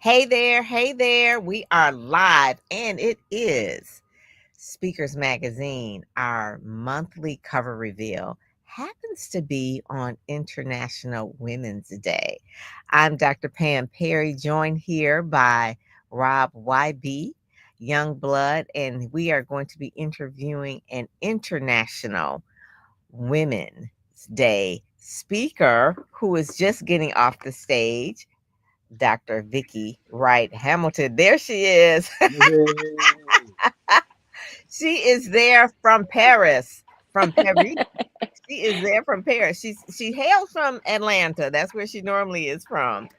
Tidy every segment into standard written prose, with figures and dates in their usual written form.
Hey there. We are live, and it is Speakers Magazine. Our monthly cover reveal happens to be on International Women's Day. I'm Dr. Pam Perry, joined here by Rob YB Youngblood, and we are going to be interviewing an International Women's Day speaker who is just getting off the stage. Dr. Vicki Wright Hamilton. There she is. Yay. She is there from Paris, from Paris. She is there from Paris. She hails from Atlanta. That's where she normally is from.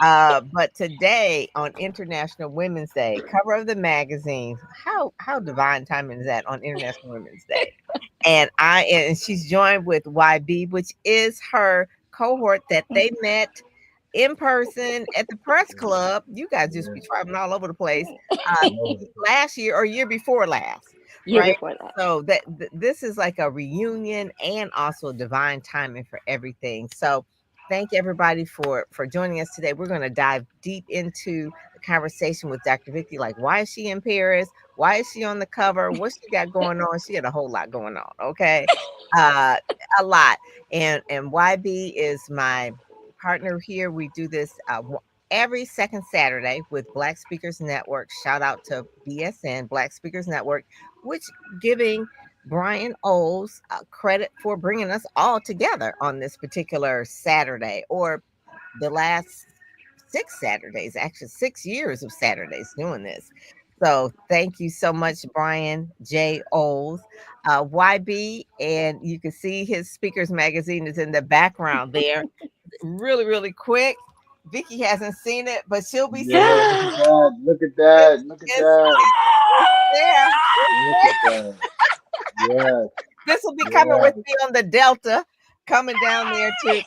But today on International Women's Day, cover of the magazine. How divine timing is that on International Women's Day? And she's joined with YB, which is her cohort that they met in person at the press club. You guys just Yeah, be traveling all over the place. Uh, all over the place. Last year or year before last, Year right? before that. So this is like a reunion and also divine timing for everything. So thank everybody for joining us today. We're going to dive deep into the conversation with Dr. Vicki. Like, why is she in Paris? Why is she on the cover? What she got going on? She had a whole lot going on. Okay, uh, a lot. And YB is my partner here. We do this every second Saturday with Black Speakers Network. Shout out to BSN, Black Speakers Network, which giving Brian Oles credit for bringing us all together on this particular Saturday, or the last 6 Saturdays, actually 6 years of Saturdays doing this. So thank you so much, Brian J. Oles, YB, and you can see his Speakers Magazine is in the background there. Really, really quick. Vicky hasn't seen it, but she'll be seeing Yeah, look at that. Look at it. that. Look at It's, that. it's there. Look at that. Yes, This will be coming with yes. me on the Delta, coming down there to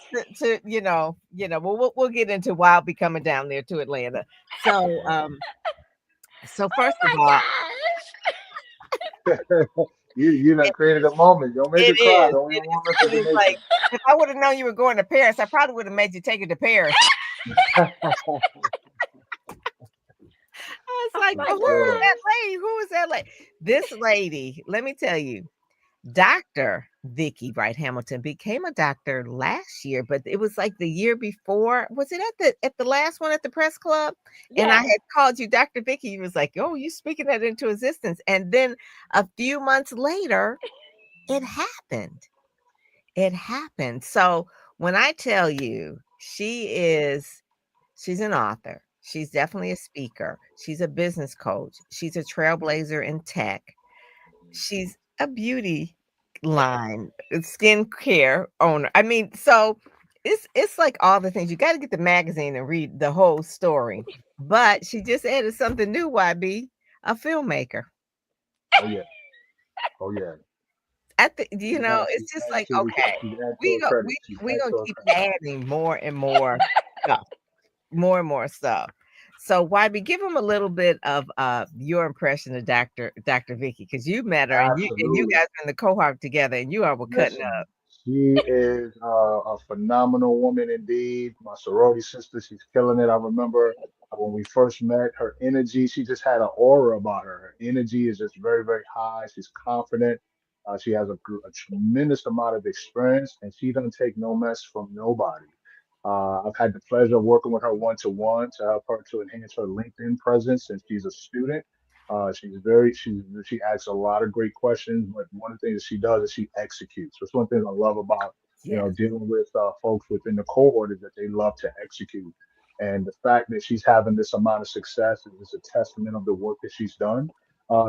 we'll get into why I'll be coming down there to Atlanta. So so first of Oh all, my You done it, created a moment. Don't make her it cry. is. Don't It even is. want It is like, misinformation. if I would have known you were going to Paris, I probably would have made you take it to Paris. I was gosh. Oh like, my well, who is Yeah. that gosh. lady? Who is that lady? This lady, let me tell you, Dr. Vicki Wright Hamilton became a doctor last year, but it was like the year before. Was it at the last one at the press club? And I Yes. had called you Dr. Vicki. You was like, "Oh, you speaking that into existence." And then a few months later, it happened. It happened. So when I tell you she's an author. She's definitely a speaker. She's a business coach. She's a trailblazer in tech. She's a beauty line, skincare owner. I mean, so it's like all the things. You gotta get the magazine and read the whole story. But she just added something new, YB, a filmmaker. Oh yeah. Oh yeah. I think, it's just like, okay, She's had to her credit. She's we had gonna to her keep credit. adding more and more stuff, more and more stuff. So YB, give them a little bit of your impression of Dr. Vicky, because you met her and you Absolutely. guys are in the cohort together and you all were cutting Listen, up. she is a phenomenal woman indeed. My sorority sister, she's killing it. I remember when we first met, her energy, she just had an aura about her. Her energy is just very, very high. She's confident. She has a tremendous amount of experience, and she doesn't take no mess from nobody. I've had the pleasure of working with her one to one to help her to enhance her LinkedIn presence since she's a student. She asks a lot of great questions, but one of the things that she does is she executes. That's one thing I love about Yes. dealing with folks within the cohort is that they love to execute, and the fact that she's having this amount of success is a testament of the work that she's done.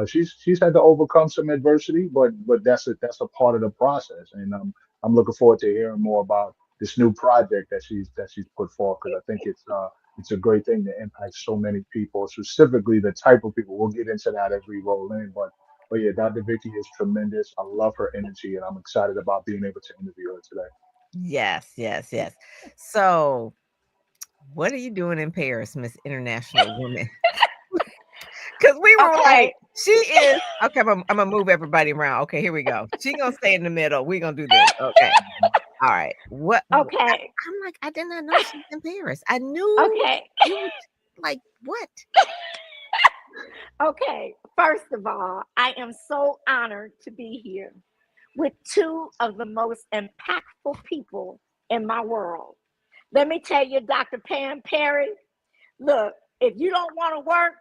She's had to overcome some adversity, but that's a part of the process, and I'm looking forward to hearing more about this new project that she's put forth because I think it's a great thing to impact so many people, specifically the type of people. We'll get into that as we roll in, but yeah, Dr. Vicky is tremendous. I love her energy, and I'm excited about being able to interview her today. Yes, yes, yes. So what are you doing in Paris, Miss International Woman? Because we were like, Okay. she is okay. I'm gonna move everybody around. Okay, here we go. She gonna stay in the middle. We gonna do this. Okay. All right. Okay. I'm like, I did not know she was in Paris. I knew Okay. you were like What? Okay, first of all, I am so honored to be here with two of the most impactful people in my world. Let me tell you, Dr. Pam Perry, look, if you don't want to work,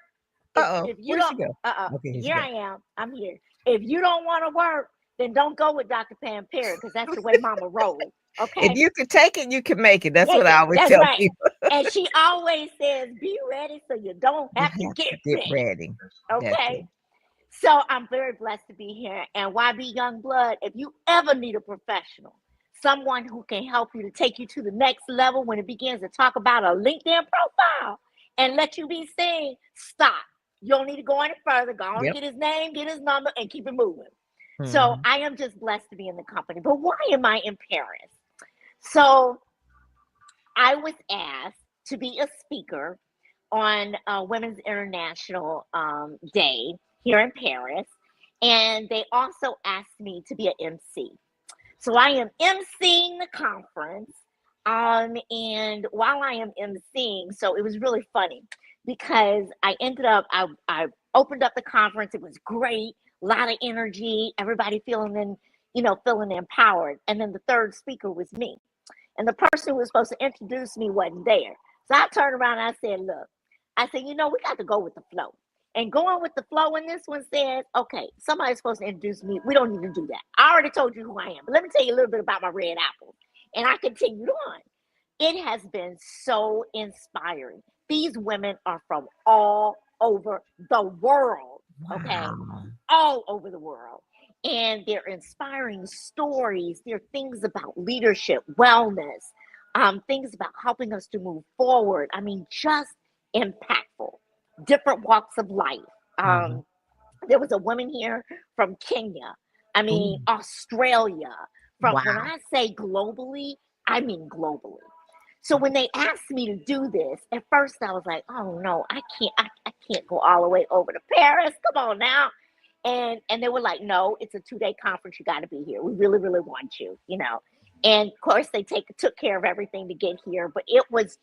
Uh-oh. if you Where'd she don't, go? Okay, here she here go. I am. I'm here. If you don't want to work, then don't go with Dr. Pam Perry because that's the way Mama rolls. If Okay, you can take it, you can make it. That's what take I it. always That's tell right. people. And she always says, "Be ready so you don't You have to have get to get ready." ready. That's Okay. it. So I'm very blessed to be here. And YB Youngblood, if you ever need a professional, someone who can help you to take you to the next level when it begins to talk about a LinkedIn profile and let you be seen, stop. You don't need to go any further. Go on and Yep. get his name, get his number, and keep it moving. So Mhm. I am just blessed to be in the company. But why am I in Paris? So I was asked to be a speaker on Women's International Day here in Paris. And they also asked me to be an MC. So I am emceeing the conference. And while I am emceeing, so it was really funny because I opened up the conference. It was great, a lot of energy, everybody feeling empowered. And then the third speaker was me. And the person who was supposed to introduce me wasn't there. So I turned around and I said, look, I said, we got to go with the flow. And going with the flow in this one says, okay, somebody's supposed to introduce me. We don't need to do that. I already told you who I am. But let me tell you a little bit about my red apple. And I continued on. It has been so inspiring. These women are from all over the world. Okay. Wow. All over the world. And they're inspiring stories. They're things about leadership, wellness, things about helping us to move forward. I mean, just impactful, different walks of life. Mhm. Um, there was a woman here from Kenya, I Ooh, mean, Australia. From when wow. I say globally, I mean globally. So when they asked me to do this, at first I was like, oh no, I can't go all the way over to Paris. Come on now. And they were like, no, it's a 2-day conference. You got to be here. We really, really want you. And of course they took care of everything to get here, but it's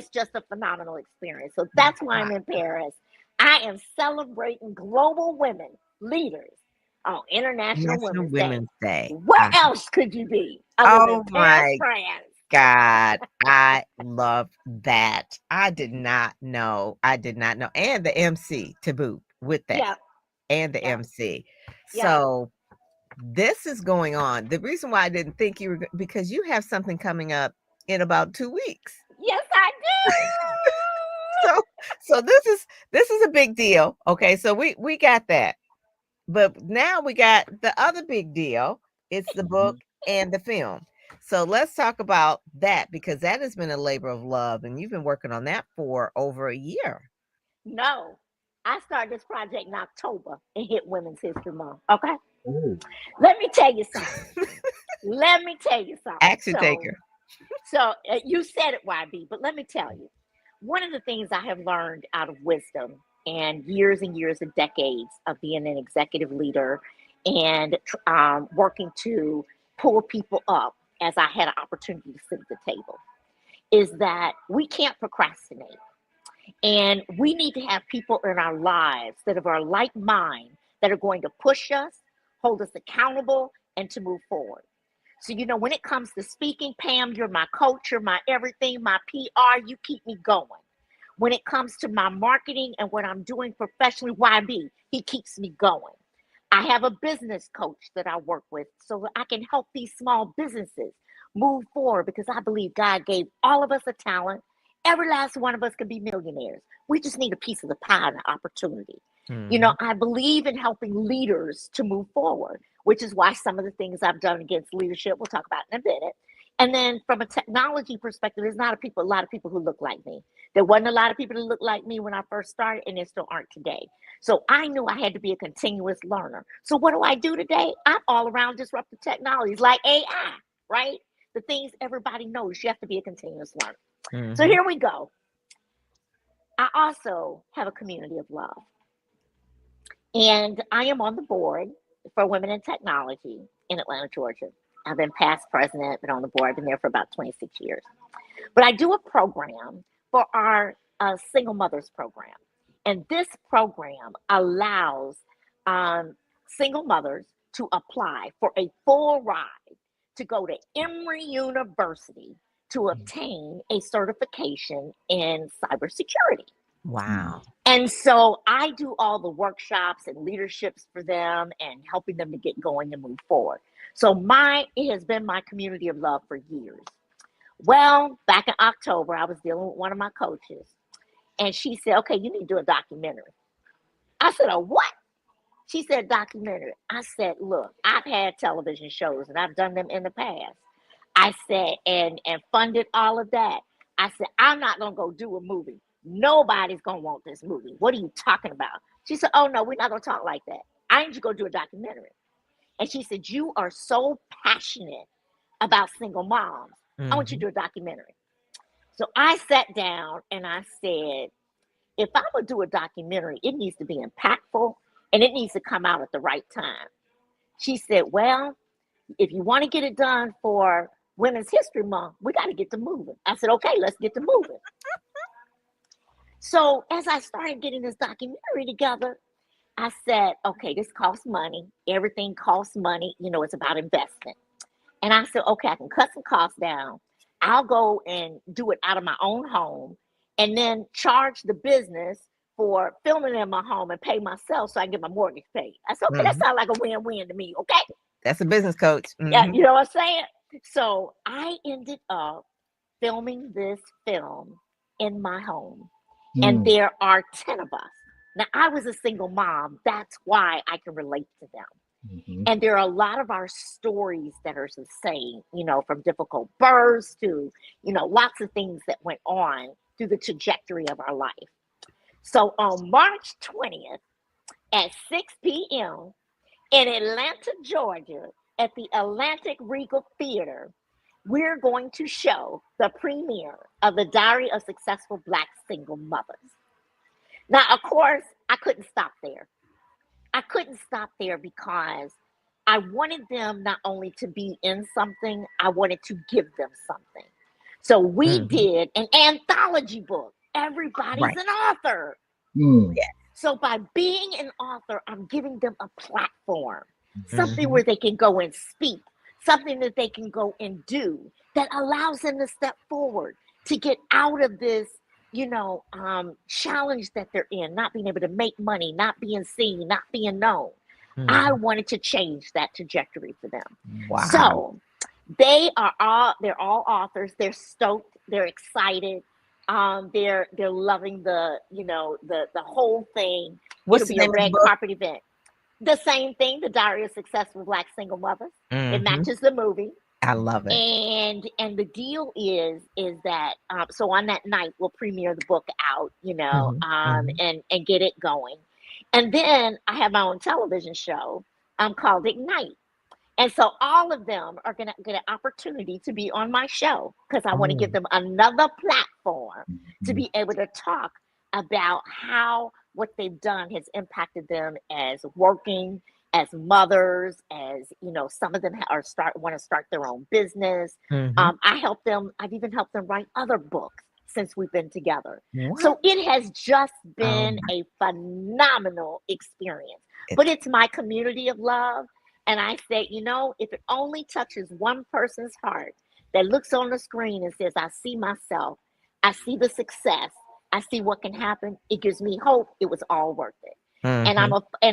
just a phenomenal experience. So that's why Wow. I'm in Paris. I am celebrating global women leaders on International National Women's Day. Women's Day. Where else could you be other than Oh Paris, my France? God. I love that. I did not know. I did not know. And the MC to boot with that. Yeah, And the yeah, MC. yeah. So this is going on. The reason why I didn't think you were because you have something coming up in about 2 weeks. Yes, I So so this is a big deal. Okay, so we got that. But now we got the other big deal. It's the book Mhm. and the film. So let's talk about that because that has been a labor of love and you've been working on that for over a year. do. No, I started this project in October and hit Women's History Month. Okay, Ooh. let me tell you something. Let me tell you something. Action taker. So you said it, YB, but let me tell you, one of the things I have learned out of wisdom and years of decades of being an executive leader and working to pull people up as I had an opportunity to sit at the table is that we can't procrastinate. And we need to have people in our lives that are like mind that are going to push us, hold us accountable, and to move forward. So, when it comes to speaking, Pam, you're my coach, you're my everything, my PR, you keep me going. When it comes to my marketing and what I'm doing professionally, YB, he keeps me going. I have a business coach that I work with so that I can help these small businesses move forward because I believe God gave all of us a talent. Every last one of us can be millionaires. We just need a piece of the pie and the opportunity. Mhm. I believe in helping leaders to move forward, which is why some of the things I've done against leadership, we'll talk about in a minute. And then from a technology perspective, there's not a lot of people who look like me. There wasn't a lot of people who looked like me when I first started, and there still aren't today. So I knew I had to be a continuous learner. So what do I do today? I'm all around disruptive technologies like AI, right? The things everybody knows, you have to be a continuous learner. So Mhm. here we go. I also have a community of love. And I am on the board for Women in Technology in Atlanta, Georgia. I've been past president, been on the board, I've been there for about 26 years. But I do a program for our a single mothers program. And this program allows single mothers to apply for a full ride to go to Emory University to obtain a certification in cybersecurity. Wow. And so I do all the workshops and leaderships for them and helping them to get going and move forward. So it has been my community of love for years. Well, back in October, I was dealing with one of my coaches, and she said, okay, you need to do a documentary. I said, a what? She said, documentary. I said, look, I've had television shows and I've done them in the past. I said, and funded all of that. I said, I'm not going to go do a movie. Nobody's going to want this movie. What are you talking about? She said, oh, no, we're not going to talk like that. I need you to go do a documentary. And she said, you are so passionate about single moms. I want you to do a documentary. So I sat down and I said, if I'm going to do a documentary, it needs to be impactful and it needs to come out at the right time. She said, well, if you want to get it done for Women's History Month, we got to get to moving. I said, okay, let's get to moving. So as I started getting this documentary together, I said, okay, this costs money. Everything costs money. You know, it's about investment. And I said, okay, I can cut some costs down. I'll go and do it out of my own home and then charge the business for filming in my home and pay myself so I can get my mortgage paid. I said, okay, that sounds like a win-win to me, okay? That's a business coach. Yeah, you know what I'm saying? So I ended up filming this film in my home. And there are 10 of us. Now, I was a single mom. That's why I can relate to them. And there are a lot of our stories that are the same, you know, from difficult births to, you know, lots of things that went on through the trajectory of our life. So on March 20th at 6 p.m. in Atlanta, Georgia, at the Atlantic Regal Theater, we're going to show the premiere of The Diary of Successful Black Single Mothers. Now, of course, I couldn't stop there. I couldn't stop there because I wanted them not only to be in something, I wanted to give them something. So we did an anthology book. Everybody's an author. So by being an author, I'm giving them a platform, something where they can go and speak, something that they can go and do that allows them to step forward, to get out of this, you know, challenge that they're in, not being able to make money, not being seen, not being known. I wanted to change that trajectory for them. Wow. So they're all authors. They're stoked. They're excited. They're loving the, you know, the whole thing. What's It'll the be a name of the red book? carpet event. The same thing, The Diary of Successful Black Single Mothers. It matches the movie. I love it. And the deal is that so on that night we'll premiere the book out, you know, and get it going. And then I have my own television show called Ignite. And so all of them are going to get an opportunity to be on my show because I want to give them another platform to be able to talk about how what they've done has impacted them as working, as mothers, as, you know, some of them want to start their own business. I've even helped them write other books since we've been together. What? So it has just been a phenomenal experience, but it's my community of love. And I say, you know, if it only touches one person's heart that looks on the screen and says, I see myself, I see the success, I see what can happen, it gives me hope. It was all worth it. And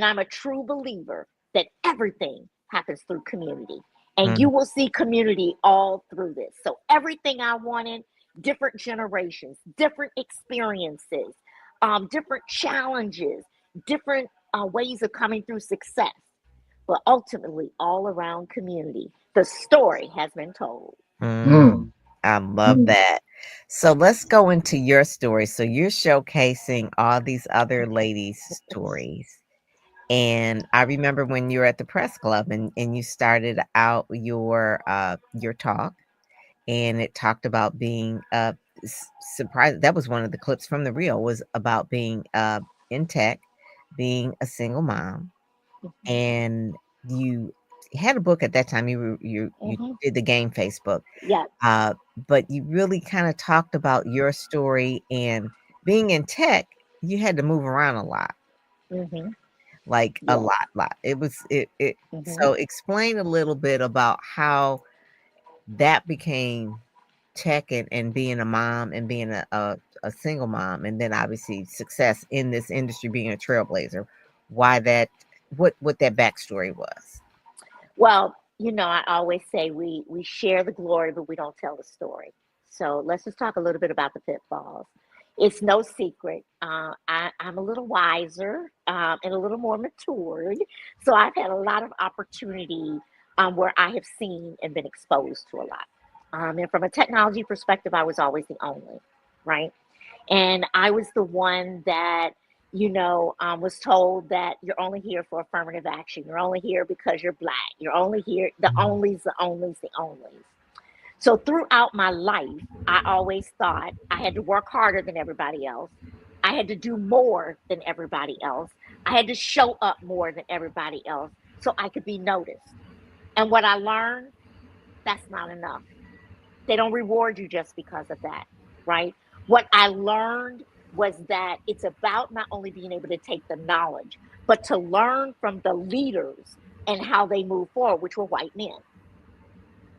I'm a true believer that everything happens through community. And you will see community all through this. So everything I wanted, different generations, different experiences, different challenges, different ways of coming through success. But ultimately, all around community, the story has been told. I love that. So let's go into your story. So you're showcasing all these other ladies' stories. And I remember when you were at the press club and you started out your talk, and it talked about being surprised. That was one of the clips from the reel, was about being in tech, being a single mom. And you had a book at that time. You did the game Facebook. Yeah. But you really kind of talked about your story and being in tech, you had to move around a lot, Mhm. like a Yes. lot. It was it. Mhm. So explain a little bit about how that became tech and being a mom and being a single mom, and then obviously success in this industry, being a trailblazer. Why that? What that backstory was? Well, I always say we share the glory, but we don't tell the story. So let's just talk a little bit about the pitfalls. It's no secret. I'm a little wiser and a little more matured, so I've had a lot of opportunity where I have seen and been exposed to a lot. And from a technology perspective, I was always the only, right? And I was the one that, was told that you're only here for affirmative action. You're only here because you're black. You're only here, the onlys, the onlys, the onlys. So throughout my life, I always thought I had to work harder than everybody else. I had to do more than everybody else. I had to show up more than everybody else so I could be noticed. And what I learned, that's not enough. They don't reward you just because of that, right? What I learned was that it's about not only being able to take the knowledge, but to learn from the leaders and how they move forward, which were white men.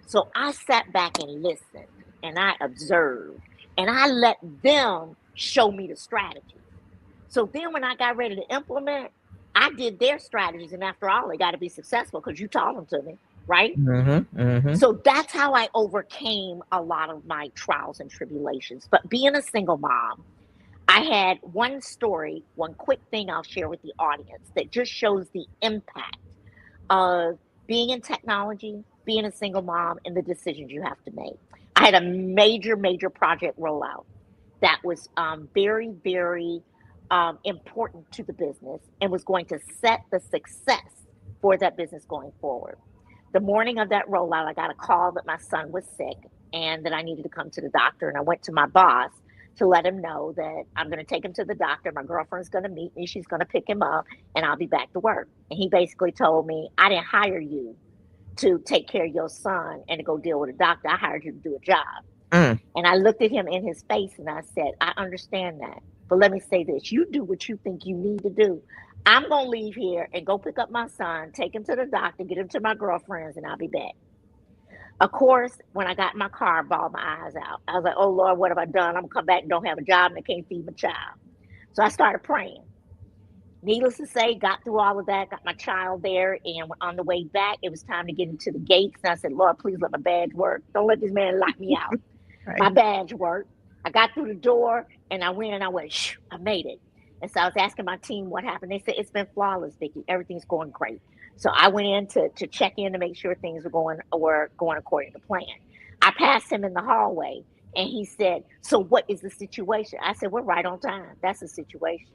So I sat back and listened and I observed and I let them show me the strategies. So then when I got ready to implement, I did their strategies. And after all, they got to be successful because you taught them to me, right? Mm-hmm. Mm-hmm. So that's how I overcame a lot of my trials and tribulations. But being a single mom, I had one story, one quick thing I'll share with the audience that just shows the impact of being in technology, being a single mom, and the decisions you have to make. I had a major, major project rollout that was very, very important to the business and was going to set the success for that business going forward. The morning of that rollout, I got a call that my son was sick and that I needed to come to the doctor. And I went to my boss to let him know that I'm going to take him to the doctor. My girlfriend's going to meet me. She's going to pick him up and I'll be back to work. And he basically told me, I didn't hire you to take care of your son and to go deal with a doctor. I hired you to do a job. Mm. And I looked at him in his face and I said, I understand that. But let me say this, you do what you think you need to do. I'm going to leave here and go pick up my son, take him to the doctor, get him to my girlfriend's, and I'll be back. Of course, when I got in my car, I bawled my eyes out. I was like, oh Lord, what have I done? I'm going to come back and don't have a job and I can't feed my child. So I started praying. Needless to say, got through all of that, got my child there, and on the way back, it was time to get into the gates. And I said, Lord, please let my badge work. Don't let this man lock me out. My Right. badge worked. I got through the door and I went and I went, shh, I made it. And so I was asking my team what happened. They said, it's been flawless, Vicki. Everything's going great. So I went in to check in to make sure things were going according to plan. I passed him in the hallway and he said, so what is the situation? I said, we're right on time. That's the situation.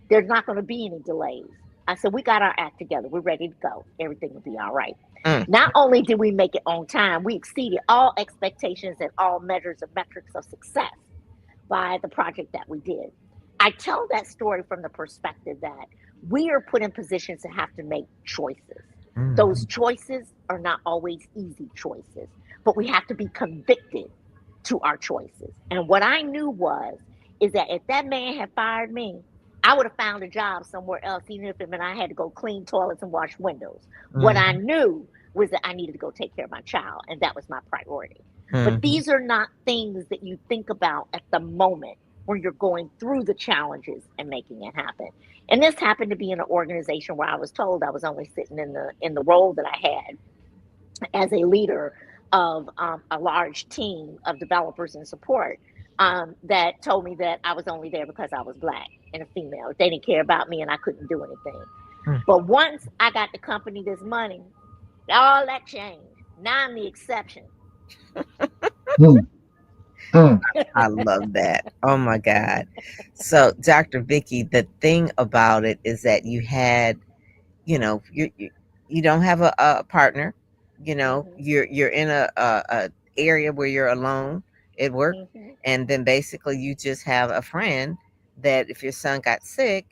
There's not going to be any delays. I said, we got our act together. We're ready to go. Everything will be all right. Mm. Not only did we make it on time, we exceeded all expectations and all measures of metrics of success by the project that we did. I tell that story from the perspective that we are put in positions to have to make choices. Those Mm. choices are not always easy choices, but we have to be convicted to our choices. And what I knew was is that if that man had fired me, I would have found a job somewhere else, even if it meant I had to go clean toilets and wash windows. What I Mm. knew was that I needed to go take care of my child, and that was my priority. But Mm. these are not things that you think about at the moment when you're going through the challenges and making it happen. And this happened to be in an organization where I was told I was only sitting in the role that I had as a leader of a large team of developers and support, that told me that I was only there because I was black and a female. They didn't care about me and I couldn't do anything. Mm. But once I got the company this money, all that changed. Now I'm the exception. Mm, mm. I love that. Oh my God. So, Dr. Vicky, the thing about it is that you had, you don't have a partner. Hmm. You're in a area where you're alone at work, Hmm. and then basically you just have a friend that if your son got sick,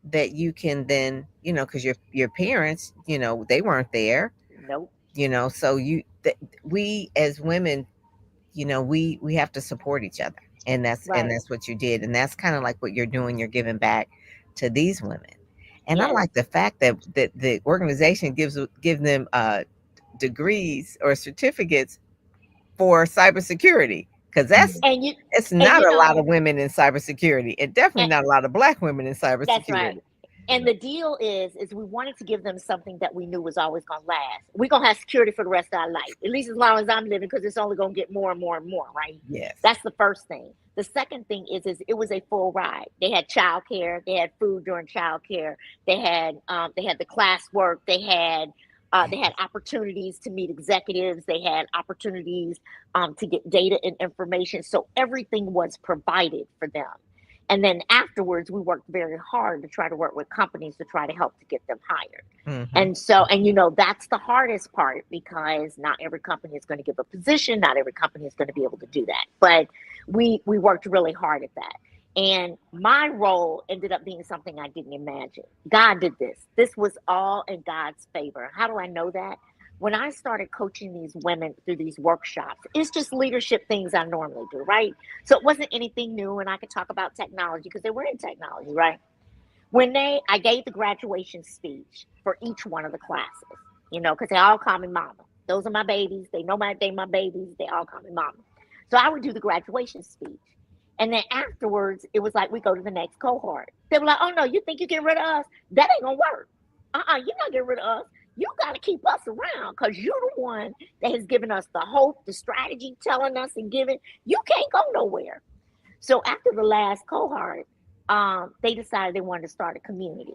that you can then, because your parents, they weren't there, Nope. so we as women, we have to support each other. and Right. that's what you did, and that's kind of like what you're doing. You're giving back to these women, and I Yes. like the fact that the organization give them degrees or certificates for cybersecurity, because Yeah. that's And you it's and not you a lot know, of women in cybersecurity, and definitely and, not a lot of black women in that's right. cybersecurity. And the deal is we wanted to give them something that we knew was always going to last. We're going to have security for the rest of our life, at least as long as I'm living, because it's only going to get more and more and more, right? Yes. That's the first thing. The second thing is it was a full ride. They had childcare, they had food during childcare, they had the classwork, they had opportunities to meet executives, they had opportunities to get data and information. So everything was provided for them. And then afterwards, we worked very hard to try to work with companies to try to help to get them hired. Mm-hmm. And so, and you know, that's the hardest part because not every company is going to give a position. Not every company is going to be able to do that. But we worked really hard at that. And my role ended up being something I didn't imagine. God did this. This was all in God's favor. How do I know that? When I started coaching these women through these workshops, it's just leadership things I normally do, right? So it wasn't anything new, and I could talk about technology because they were in technology, right? I gave the graduation speech for each one of the classes, you know, because they all call me mama. Those are my babies. They my babies. They all call me mama. So I would do the graduation speech. And then afterwards, it was like we go to the next cohort. They were like, oh no, you think you get rid of us? That ain't gonna work. You're not getting rid of us. You got to keep us around because you're the one that has given us the hope, the strategy, telling us and giving. You can't go nowhere. So after the last cohort, they decided they wanted to start a community.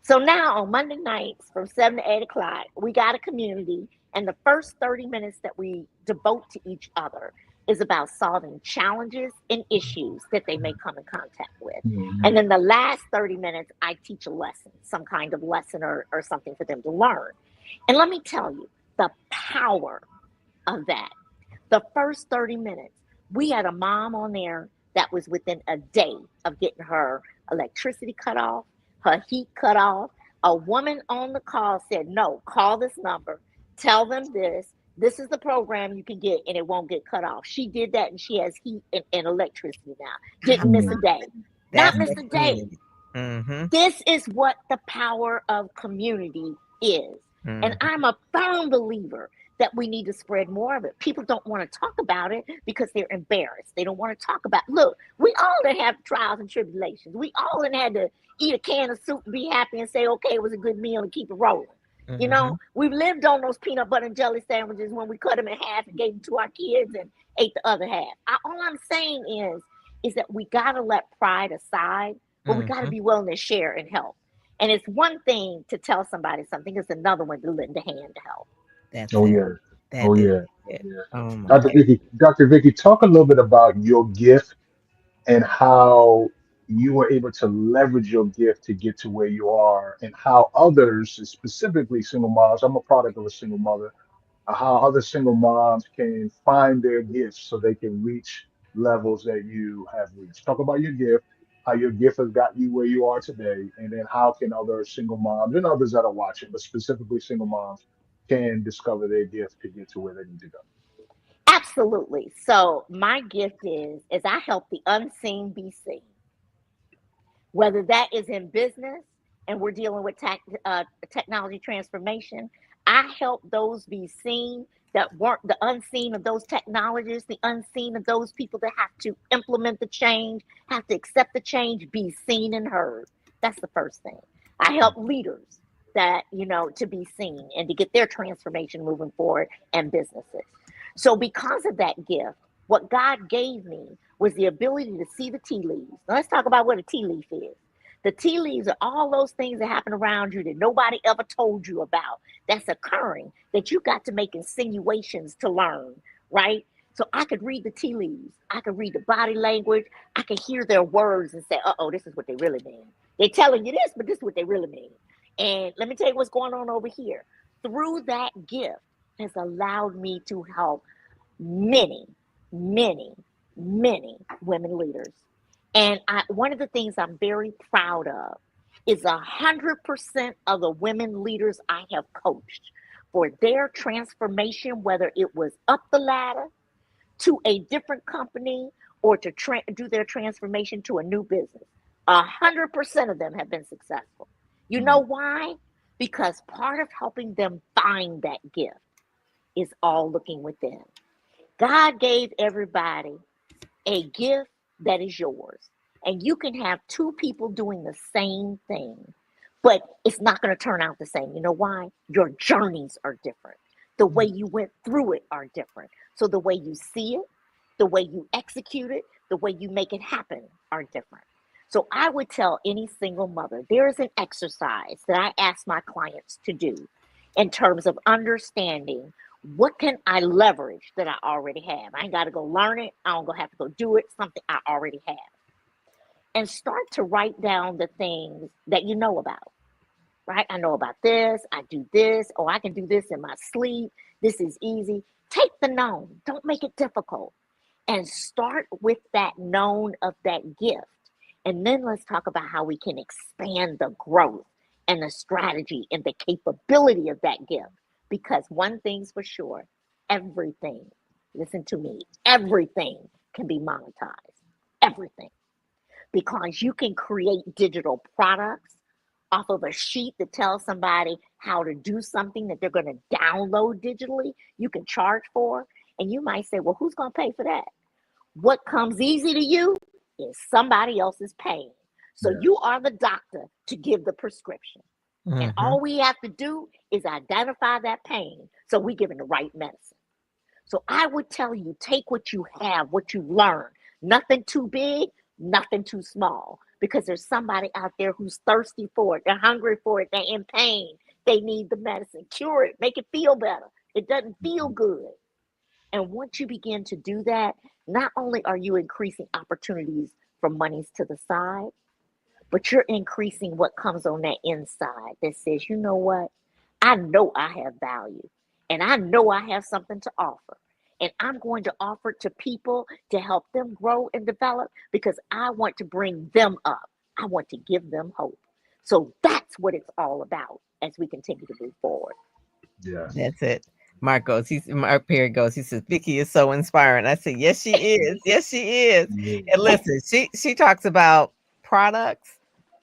So now on Monday nights from 7 to 8 o'clock, we got a community, and the first 30 minutes that we devote to each other is about solving challenges and issues that they may come in contact with. And Mhm. then the last 30 minutes, I teach a lesson, some kind of lesson or something for them to learn. And let me tell you, the power of that. The first 30 minutes, we had a mom on there that was within a day of getting her electricity cut off, her heat cut off. A woman on the call said, no, call this number, tell them this. This is the program you can get and it won't get cut off. She did that and she has heat and electricity now. How Didn't miss a Mhm. day. Not that's miss the a day. community. Mm-hmm. This is what the power of community is. And Mm-hmm. I'm a firm believer that we need to spread more of it. People don't want to talk about it because they're embarrassed. They don't want to talk about, look, we all done have trials and tribulations. We all done had to eat a can of soup and be happy and say, okay, it was a good meal and keep it rolling. You Mm-hmm. know, we've lived on those peanut butter and jelly sandwiches when we cut them in half and gave them to our kids and ate the other half. All I'm saying is that we got to let pride aside, but we got to Mm-hmm. be willing to share and help. And it's one thing to tell somebody something, it's another one to lend a hand to help. That's Oh it. yeah. That Oh is yeah. Oh it. yeah. Oh my Dr. God. Vicky, talk a little bit about your gift and how you were able to leverage your gift to get to where you are, and how others, specifically single moms, I'm a product of a single mother, how other single moms can find their gifts so they can reach levels that you have reached. Talk about your gift, how your gift has got you where you are today, and then how can other single moms and others that are watching, but specifically single moms, can discover their gift to get to where they need to go. Absolutely. So my gift is I help the unseen be seen, whether that is in business and we're dealing with technology transformation. I help those be seen that weren't the unseen of those technologists, the unseen of those people that have to implement the change, have to accept the change, be seen and heard. That's the first thing. I help leaders that, you know, to be seen and to get their transformation moving forward and businesses. So, because of that gift, what God gave me was the ability to see the tea leaves. Now, let's talk about what a tea leaf is. The tea leaves are all those things that happen around you that nobody ever told you about that's occurring that you got to make insinuations to learn, right? So I could read the tea leaves. I could read the body language. I could hear their words and say, oh, this is what they really mean. They're telling you this, but this is what they really mean. And let me tell you what's going on over here. Through that gift has allowed me to help many, many, many women leaders. And one of the things I'm very proud of is 100% of the women leaders I have coached for their transformation, whether it was up the ladder to a different company or to do their transformation to a new business. 100% of them have been successful. You know why? Because part of helping them find that gift is all looking within. God gave everybody a gift that is yours. And you can have two people doing the same thing, but it's not going to turn out the same. You know why? Your journeys are different. The way you went through it are different. So the way you see it, the way you execute it, the way you make it happen are different. So I would tell any single mother, there is an exercise that I ask my clients to do in terms of understanding what can I leverage that I already have. I ain't got to go learn it. I don't have to go do it. Something I already have. And start to write down the things that you know about, right? I know about this. I do this. Oh, I can do this in my sleep. This is easy. Take the known. Don't make it difficult. And start with that known of that gift. And then let's talk about how we can expand the growth and the strategy and the capability of that gift. Because one thing's for sure, everything, listen to me, everything can be monetized. Everything. Because you can create digital products off of a sheet that tells somebody how to do something that they're going to download digitally, you can charge for. And you might say, well, who's going to pay for that? What comes easy to you is somebody else's pain. So you are the doctor to give the prescription. And all we have to do is identify that pain so we're giving the right medicine. So I would tell you, take what you have, what you learn. Nothing too big, nothing too small. Because there's somebody out there who's thirsty for it. They're hungry for it. They're in pain. They need the medicine. Cure it. Make it feel better. It doesn't feel good. And once you begin to do that, not only are you increasing opportunities for monies to the side, but you're increasing what comes on that inside that says, you know what? I know I have value and I know I have something to offer. And I'm going to offer it to people to help them grow and develop because I want to bring them up. I want to give them hope. So that's what it's all about as we continue to move forward. Yes. That's it. Mark Perry goes, he says, Vicki is so inspiring. I said, yes, she is. Yes, she is. And listen, she talks about products.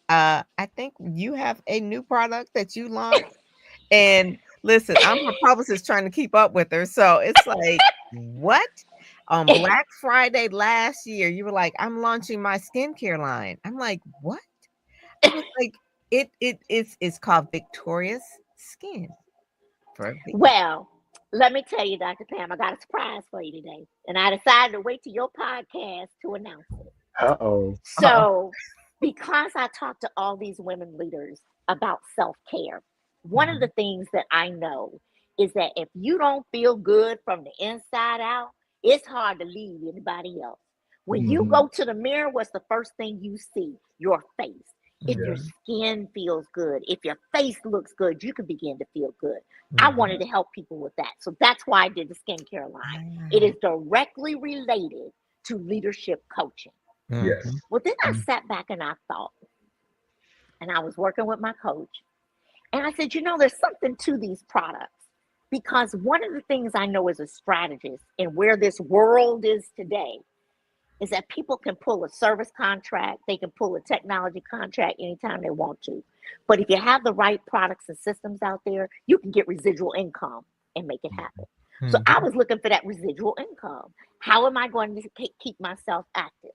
I think you have a new product that you launched. And listen, I'm her publicist trying to keep up with her. So it's like, what? On Black Friday last year, you were like, I'm launching my skincare line. I'm like, what? I was like, it's called Victorious Skin for Vicki. Well, let me tell you, Dr. Pam, I got a surprise for you today. And I decided to wait till your podcast to announce it. Uh-oh. So, because I talk to all these women leaders about self-care, one of the things that I know is that if you don't feel good from the inside out, it's hard to lead anybody else. When you go to the mirror, what's the first thing you see? Your face. If your skin feels good, if your face looks good, you can begin to feel good. I wanted to help people with that. So that's why I did the skincare line. It is directly related to leadership coaching. Yes. Well, then I sat back and I thought, and I was working with my coach, and I said, you know, there's something to these products because one of the things I know as a strategist and where this world is today is that people can pull a service contract, they can pull a technology contract anytime they want to. But if you have the right products and systems out there, you can get residual income and make it happen. So I was looking for that residual income. How am I going to keep myself active?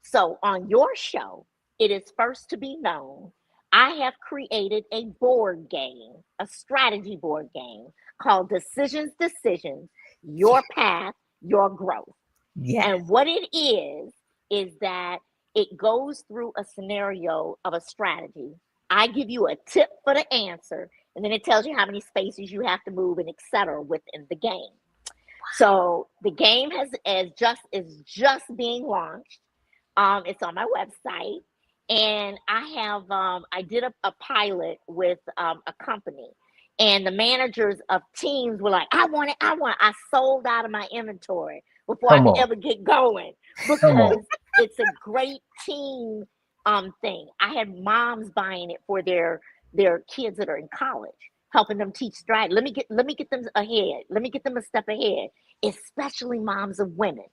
So on your show, it is first to be known, I have created a board game, a strategy board game called Decisions, Your Path, Your Growth. Yes. And what it is that it goes through a scenario of a strategy. I give you a tip for the answer, and then it tells you how many spaces you have to move and et cetera within the game. So the game is just being launched. It's on my website, and I did a pilot with a company, and the managers of teams were like, I want it. I sold out of my inventory before I could ever get going because it's a great team thing. I had moms buying it for their kids that are in college, helping them teach strategy. Let me get them ahead. Let me get them a step ahead, especially moms of women.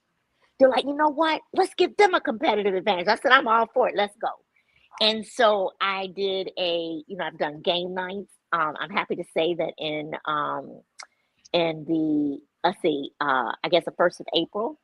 they're like, you know what? Let's give them a competitive advantage. I said, I'm all for it. Let's go. And so I did I've done game nights. I'm happy to say that in the let's see, I guess the 1st of April,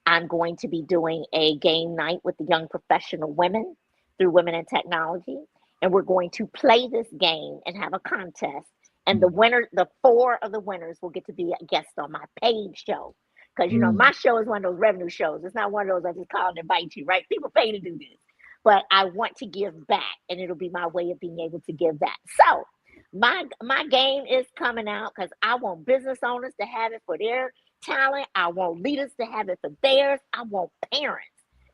I'm going to be doing a game night with the young professional women through Women in Technology. And we're going to play this game and have a contest. And the 4 of the winners will get to be a guest on my paid show. Because, my show is one of those revenue shows. It's not one of those I just call and invite you, right? People pay to do this. But I want to give back, and it'll be my way of being able to give back. So my game is coming out because I want business owners to have it for their talent. I want leaders to have it for theirs. I want parents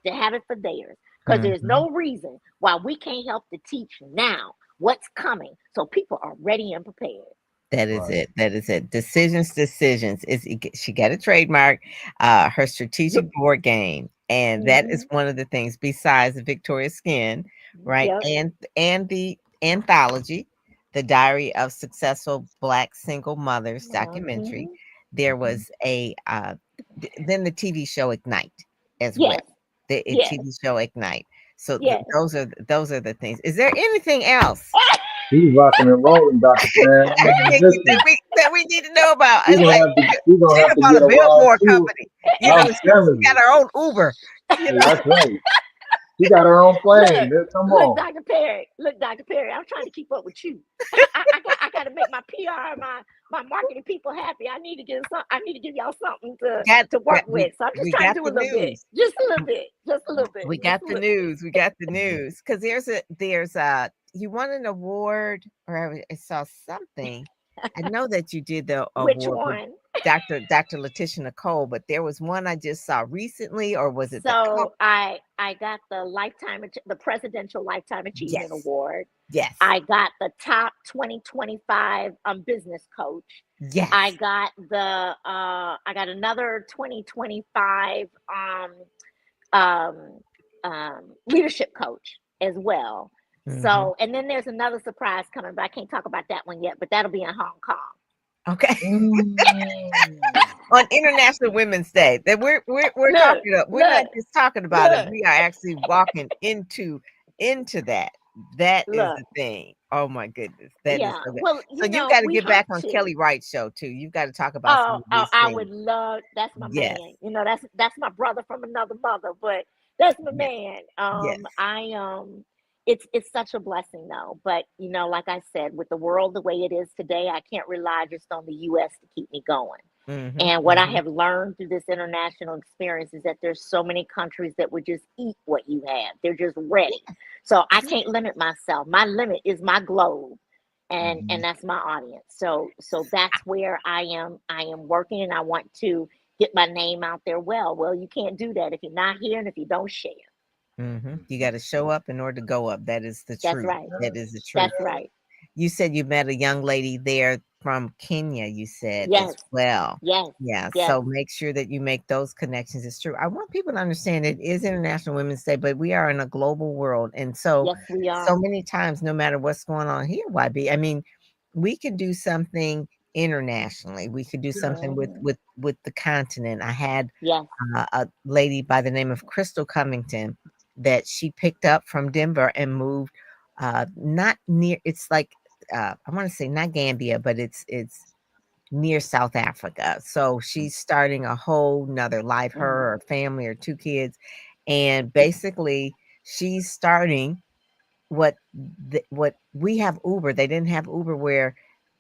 to have it for theirs. Because there's no reason why we can't help to teach now what's coming so people are ready and prepared. That is it. That is it. Decisions. She got a trademark, her strategic board game, and that is one of the things besides the Victoria's Skin, right? Yep. And the anthology, the Diary of Successful Black Single Mothers documentary. Mhm. There was then the TV show Ignite as well. Yes. The Yes. TV show Ignite. So Yes. those are the things. Is there anything else? He's rocking and rolling, Dr. Sam. Listen, that we need to know about? we're It's gonna like have to we're gonna she have to about get a a ride billboard too. company. I'm She telling got you. her own Uber. That's right. She got her own plane. Come Look, on. Dr. Perry. Look, Dr. Perry. I'm trying to keep up with you. I got to make my PR, my marketing people happy. I need to give y'all something to work with. So I'm just We trying got to do the a little bit, news. just a little bit, just a little bit. We just got a the little bit. news. We got the news because there's you won an award, or I saw something. I know that you did the Which award with one? Dr. Letitia Nicole, but there was one I just saw recently, or was it the So I got the Presidential Lifetime Achievement Yes. Award. Yes. I got the top 2025 business coach. Yes. I got another 2025 leadership coach as well. So, and then there's another surprise coming, but I can't talk about that one yet, but that'll be in Hong Kong. Okay. On International Women's Day, that we're talking about. We're not just talking about it. We are actually walking into that. That is the thing. Oh my goodness. That is so good. Well, So you've got to we get back have on to. Kelly Wright's show too. You've got to talk about some of these I things. would love. That's my Yes. man. That's my brother from another mother, but that's my Yes. man. Yes. It's such a blessing though. But like I said, with the world the way it is today, I can't rely just on the U.S. to keep me going. And what I have learned through this international experience is that there's so many countries that would just eat what you have. They're just ready. So I can't limit myself. My limit is my globe. And that's my audience. So that's where I am working, and I want to get my name out there. Well, you can't do that if you're not here and if you don't share. You got to show up in order to go up. That is the That's truth. right. That is the truth. That's right. You said you met a young lady there from Kenya, you said as Yes. well. Yes. Yeah. Yes. So make sure that you make those connections. It's true. I want people to understand it is International Women's Day, but we are in a global world. And so, Yes, we are. so many times, no matter what's going on here, YB, I mean, we could do something internationally. We could do something with the continent. I had Yes. a lady by the name of Crystal Covington that she picked up from Denver and moved not near, it's like I want to say not Gambia, but it's near South Africa. So she's starting a whole nother life, her or family or 2 kids. And basically she's starting what we have Uber. They didn't have Uber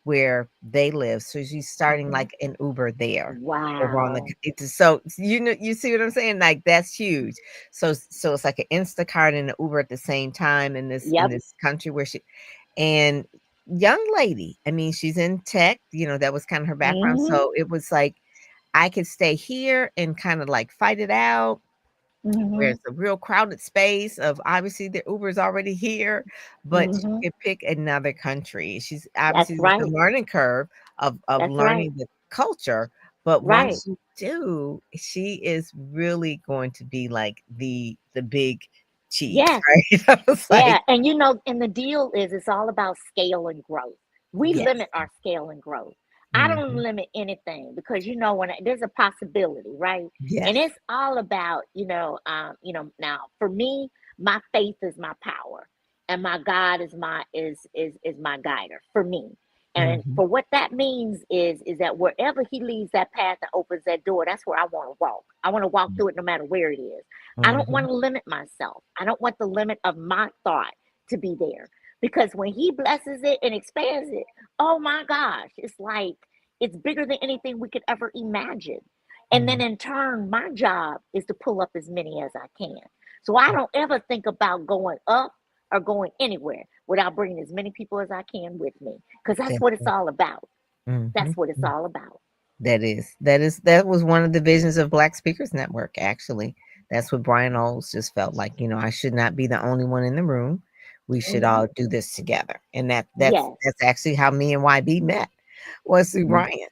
where they live. So she's starting like an Uber there. Over on Wow. so you see what I'm saying? Like that's huge. So it's like an Instacart and an Uber at the same time in this country where and young lady. I mean, she's in tech, that was kind of her background. So it was like I could stay here and kind of like fight it out. Where it's a real crowded space of obviously the Uber is already here, but she could pick another country. She's obviously the learning curve of learning the culture, but once you do, she is really going to be like the big cheese, right? I was like, and and the deal is it's all about scale and growth. We limit our scale and growth. I don't Mhm. limit anything because when there's a possibility, right? And Yes. it's all about, now for me, my faith is my power, and my God is my guider for me. And Mhm. for what that means is that wherever He leads that path and opens that door, that's where I want to walk. I want to walk through it no matter where it is. I don't want Mhm. to limit myself. I don't want the limit of my thought to be there, because when He blesses it and expands it, oh my gosh, it's like it's bigger than anything we could ever imagine. And then Mhm. in turn, my job is to pull up as many as I can. So I don't ever think about going up or going anywhere without bringing as many people as I can with me, because that's That's what it's it. all about. That's Mhm. what it's all about. That was one of the visions of Black Speakers Network, actually. That's what Brian Olds just felt like, I should not be the only one in the room. We should Hmm. all do this together. And Yes. that's actually how me and YB met, was through Mhm. Brian.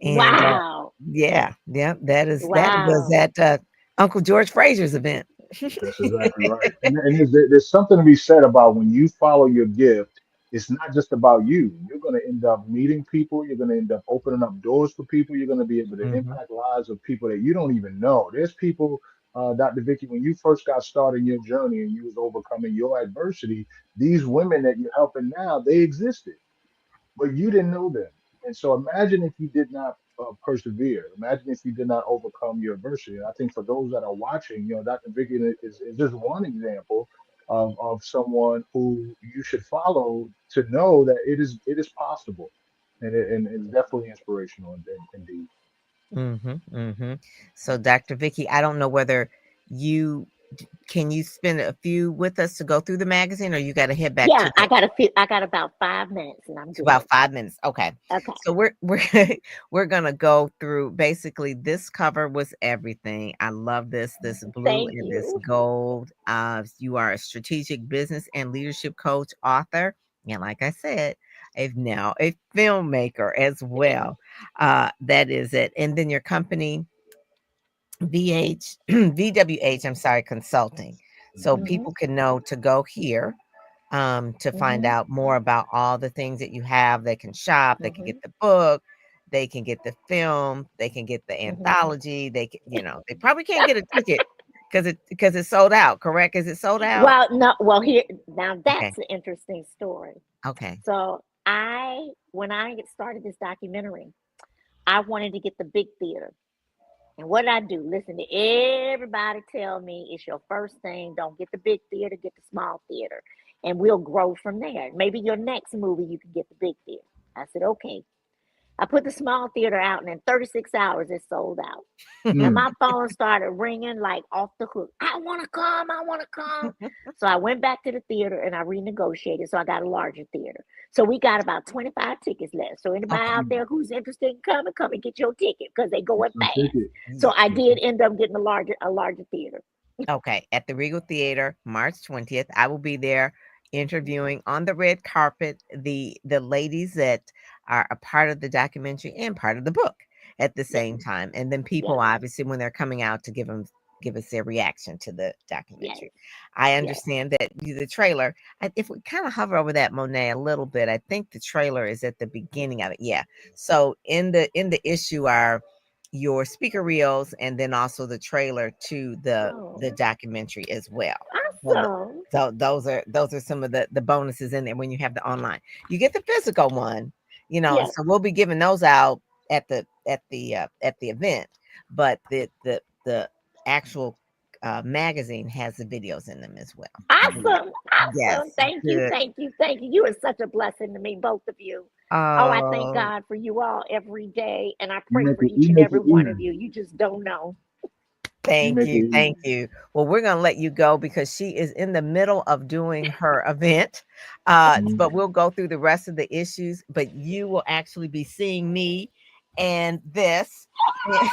And Wow. yeah, yeah, that was Wow. at Uncle George Frazier's event. That's exactly right. And there's something to be said about when you follow your gift, it's not just about you. You're going to end up meeting people. You're going to end up opening up doors for people. You're going to be able to Mhm. impact lives of people that you don't even know. There's people, Dr. Vicky, when you first got started in your journey and you was overcoming your adversity, these women that you're helping now, they existed, but you didn't know them. And so imagine if you did not persevere. Imagine if you did not overcome your adversity. And I think for those that are watching, Dr. Vicky is just one example of someone who you should follow to know that it is possible, and it's definitely inspirational indeed. Mhm. Mhm. So Dr. Vicky, I don't know whether you can you spend a few with us to go through the magazine, or you got to head back Yeah, to the I got about 5 minutes and I'm to about good. 5 minutes. Okay. Okay. So we're we're gonna go through basically this cover was everything. I love this blue Thank and this you. gold. You are a strategic business and leadership coach, author, and like I said, now a filmmaker as well. That is it. And then your company VH VWH, I'm sorry, consulting. So Hmm. people can know to go here to find Hmm. out more about all the things that you have. They can shop, they can get Hmm. the book, they can get the film, they can get the Hmm. anthology. They can, they probably can't get a ticket because it's sold out. Correct? Is it sold out? Well, no, well, here now Okay. that's an interesting story. Okay. So when I started this documentary, I wanted to get the big theater. And what did I do? Listen to everybody tell me it's your first thing. Don't get the big theater, get the small theater, and we'll grow from there. Maybe your next movie you can get the big theater. I said okay. I put the small theater out, and in 36 hours it sold out. And Mm. my phone started ringing like off the hook. I want to come. I want to come. So I went back to the theater and I renegotiated. So I got a larger theater. So we got about 25 tickets left. So anybody Okay. out there who's interested in coming, come and get your ticket because they Get going your fast. ticket. So Yeah. I did end up getting a larger theater. Okay. At the Regal Theater, March 20th. I will be there interviewing on the red carpet the ladies that are a part of the documentary and part of the book at the Yes, same time. And then yes, people obviously when they're coming out to give us their reaction to the yes, documentary. I yes. understand that the trailer, if we kind of hover over that Monet a little bit, I think the trailer is at the beginning of it. Yeah. So in the issue are your speaker reels and then also the trailer to the Oh, documentary as well. So, awesome. those are some of the bonuses in there when you have the online. You get the physical one, and Yes. so we'll be giving those out at the event, but the actual magazine has the videos in them as well. Yeah. Awesome. Awesome. Yes, Thank you. good. Thank you. Thank you. You are such a blessing to me, both of you. Oh, I thank Oh, God for you all every day. And I You pray make for it. each You and make every it one of easy. you. You just don't know. You thank make it you, thank easy. you. Well, we're gonna let you go because she is in the middle of doing her event. Mm. But we'll go through the rest of the issues. But you will actually be seeing me and this Yeah.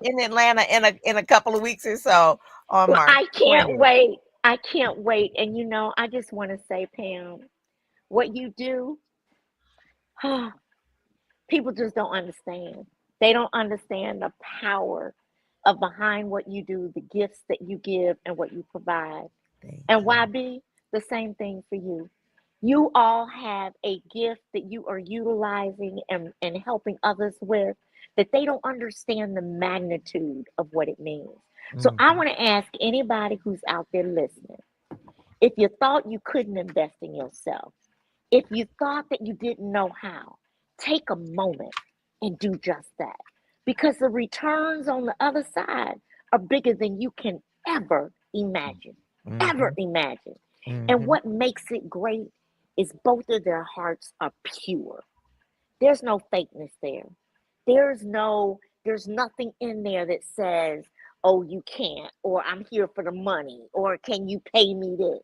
in Atlanta in a couple of weeks or so on Well, March I can't 20th. wait. I can't wait. And I just want to say, Pam, what you do, people just don't understand. They don't understand the power of behind what you do, the gifts that you give, and what you provide. Thank And you. YB, the same thing for you. You all have a gift that you are utilizing and helping others with that they don't understand the magnitude of what it means. So I Mhm. want to ask anybody who's out there listening, if you thought you couldn't invest in yourself, if you thought that you didn't know how, take a moment and do just that. Because the returns on the other side are bigger than you can ever imagine. Ever Mhm. imagine. And Mhm. what makes it great is both of their hearts are pure. There's no fakeness there. There's nothing in there that says, oh, you can't, or I'm here for the money, or can you pay me this?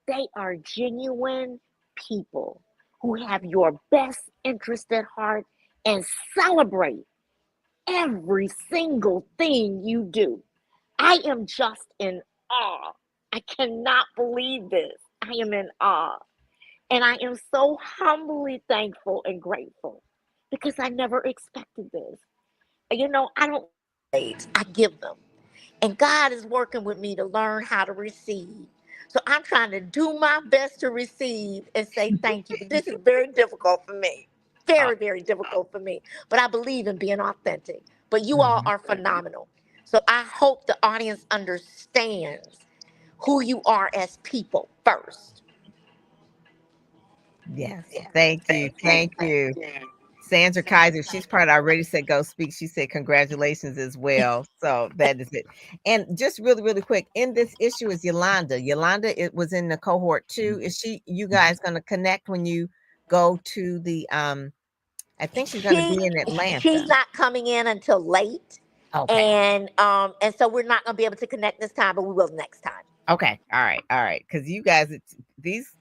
They are genuine people who have your best interest at heart and celebrate every single thing you do. I am just in awe. I cannot believe this. I am in awe. And I am so humbly thankful and grateful because I never expected this. I don't accolades, I give them. And God is working with me to learn how to receive. So I'm trying to do my best to receive and say thank you. But this is very difficult for me. Uh, Very, very difficult for me. But I believe in being authentic. But you all mhm. are phenomenal. So I hope the audience understands who you are as people first. Yes. Yes, Thank you. thank you. Thank Thank you. you. Sandra Kaiser, she's part of our Ready Set Go Speak. She said congratulations as well. So that is it. And just really, really quick, in this issue is Yolanda. Yolanda, it was in the cohort too. Is she you guys gonna connect when you go to the I think she's gonna She be in she's Atlanta. not coming in until late. Okay. And so we're not gonna be able to connect this time, but we will next time. Okay. All right. All right. Because you guys, these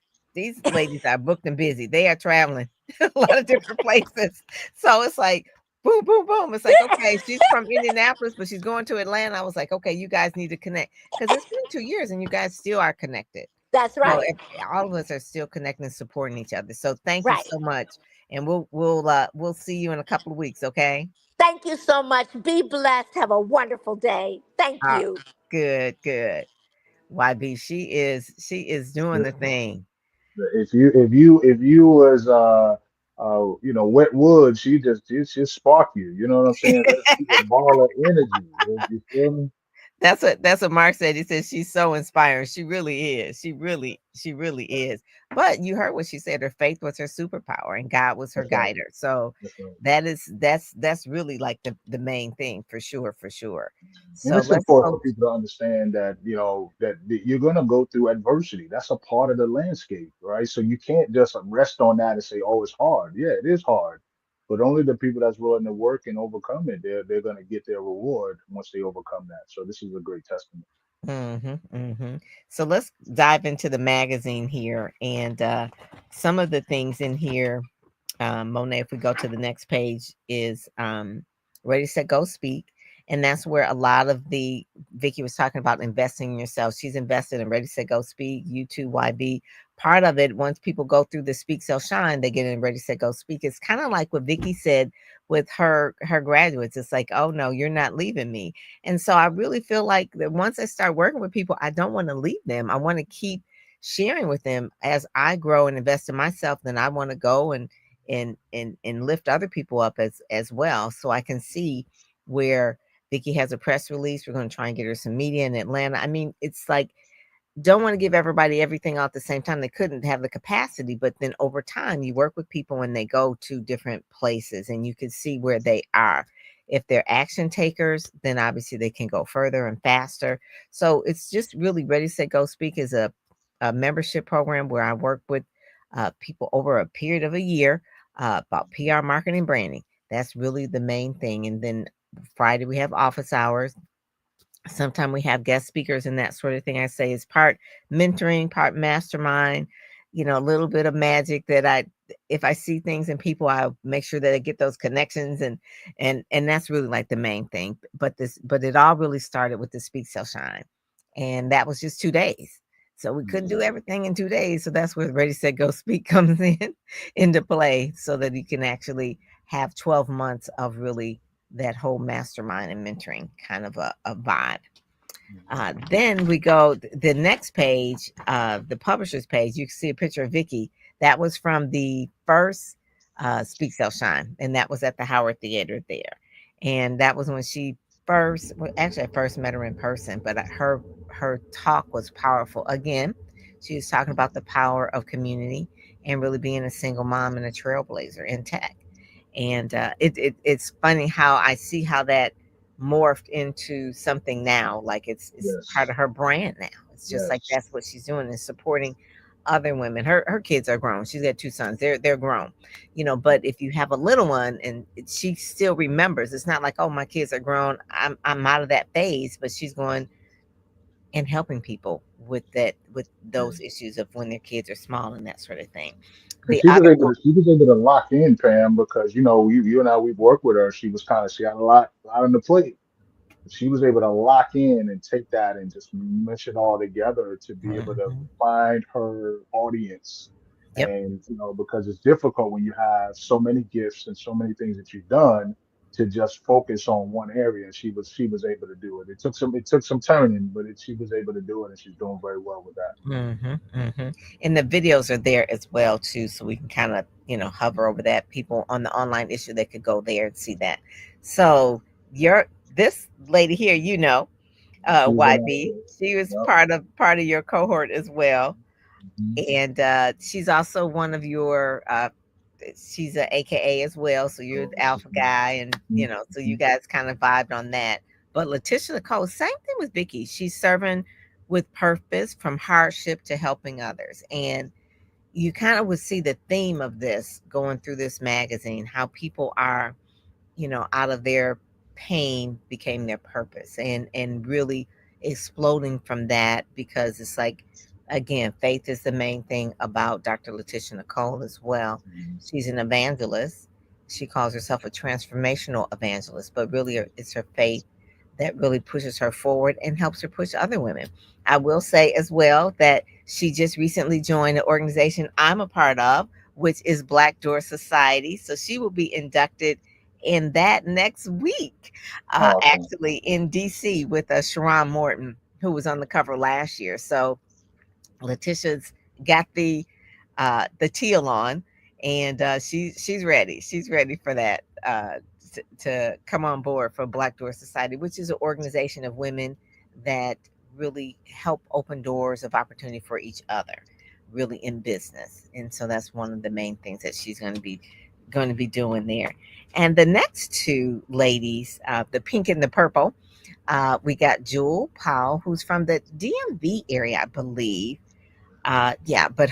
ladies are booked and busy. They are traveling a lot of different places. So it's like boom, boom, boom. It's like, okay, she's from Indianapolis, but she's going to Atlanta. I was like, okay, you guys need to connect because it's been 2 years and you guys still are connected. That's So right. all of us are still connecting and supporting each other. So thank you Right. so much. And we'll see you in a couple of weeks. Okay. Thank you so much. Be blessed. Have a wonderful day. Thank Uh, you. good, good. YB, she is doing the thing. If you was wet wood, she just spark you. You know what I'm saying? She's a ball of energy. You feel me? That's what Mark said. He said she's so inspiring. She really is. She really is. But you heard what she said. Her faith was her superpower, and God was her That's right. guider. So That's right. that's really like the main thing for sure, for sure. And So it's let's important go. for people to understand that, that you're going to go through adversity. That's a part of the landscape, right? So you can't just rest on that and say, "Oh, it's hard." Yeah, it is hard, but only the people that's willing to work and overcome it, they're going to get their reward once they overcome that. So this is a great testament. So let's dive into the magazine here and some of the things in here. Monet, if we go to the next page, is Ready, Set, Go, Speak. And that's where a lot of the Vicky was talking about investing in yourself. She's invested in Ready, Set, Go, Speak, YouTube, YB. Part of it, once people go through the Speak, Sell, Shine, they get in Ready, Set, Go, Speak. It's kind of like what Vicky said with her graduates. It's like, oh no, you're not leaving me. And so I really feel like that once I start working with people, I don't want to leave them. I want to keep sharing with them as I grow and invest in myself. Then I want to go and lift other people up as well. So I can see where Vicky has a press release. We're going to try and get her some media in Atlanta. I mean, it's like don't want to give everybody everything all at the same time. They couldn't have the capacity, but then over time, you work with people when they go to different places and you can see where they are. If they're action takers, then obviously they can go further and faster. So it's just really Ready, Set, Go Speak is a membership program where I work with people over a period of a year about PR, marketing, branding. That's really the main thing. And then Friday, we have office hours. Sometimes we have guest speakers and that sort of thing. I say is part mentoring, part mastermind, a little bit of magic that if I see things in people, I make sure that I get those connections and that's really like the main thing. But it all really started with the Speak Sell Shine. And that was just 2 days. So we couldn't do everything in 2 days. So that's where Ready Set Go Speak comes in into play so that you can actually have 12 months of really that whole mastermind and mentoring kind of a vibe. Then we go the next page, the publisher's page. You can see a picture of Vicky. That was from the first Speak Sell Shine, and that was at the Howard Theater there. And that was when she first, well, actually, I first met her in person, but her talk was powerful. Again, she was talking about the power of community and really being a single mom and a trailblazer in tech. And it's funny how I see how that morphed into something now. Like it's part Yes. of her brand now. It's just like Yes. that's what she's doing, is supporting other women. Her kids are grown. She's got two sons. They're grown, you know. But if you have a little one, and she still remembers, it's not like, oh, my kids are grown, I'm out of that phase. But she's going and helping people with that, with those issues of when their kids are small and that sort of thing. And The other she was able to lock in, Pam, because you and I, we've worked with her. She had a lot on the plate. She was able to lock in and take that and just mesh it all together to be able to Mhm. find her audience. Yep. And because it's difficult when you have so many gifts and so many things that you've done to just focus on one area. And she was able to do it. It took some turning, but she was able to do it, and she's doing very well with that. Mhm, mhm. And the videos are there as well too, so we can kind of, hover over that. People on the online issue, they could go there and see that. So your this lady here, She's an YB, actor. she was Yep. part of your cohort as well, Mhm. and she's also one of your. She's a AKA as well, so you're the alpha guy, and so you Mhm. guys kind of vibed on that. But Letitia Nicole, same thing with Vicky. She's serving with purpose, from hardship to helping others, and you kind of would see the theme of this going through this magazine, how people are, out of their pain became their purpose, and really exploding from that, because it's like, again, faith is the main thing about Dr. Letitia Nicole as well. Mhm. She's an evangelist. She calls herself a transformational evangelist, but really it's her faith that really pushes her forward and helps her push other women. I will say as well that she just recently joined an organization I'm a part of, which is Black Door Society. So she will be inducted in that next week, Awesome. actually in DC with Sharon Morton, who was on the cover last year. So Letitia's got the teal on, and she's ready. She's ready for that, to come on board for Black Door Society, which is an organization of women that really help open doors of opportunity for each other, really in business. And so that's one of the main things that she's going to be doing there. And the next two ladies, the pink and the purple, we got Jewel Powell, who's from the DMV area, I believe. Yeah, but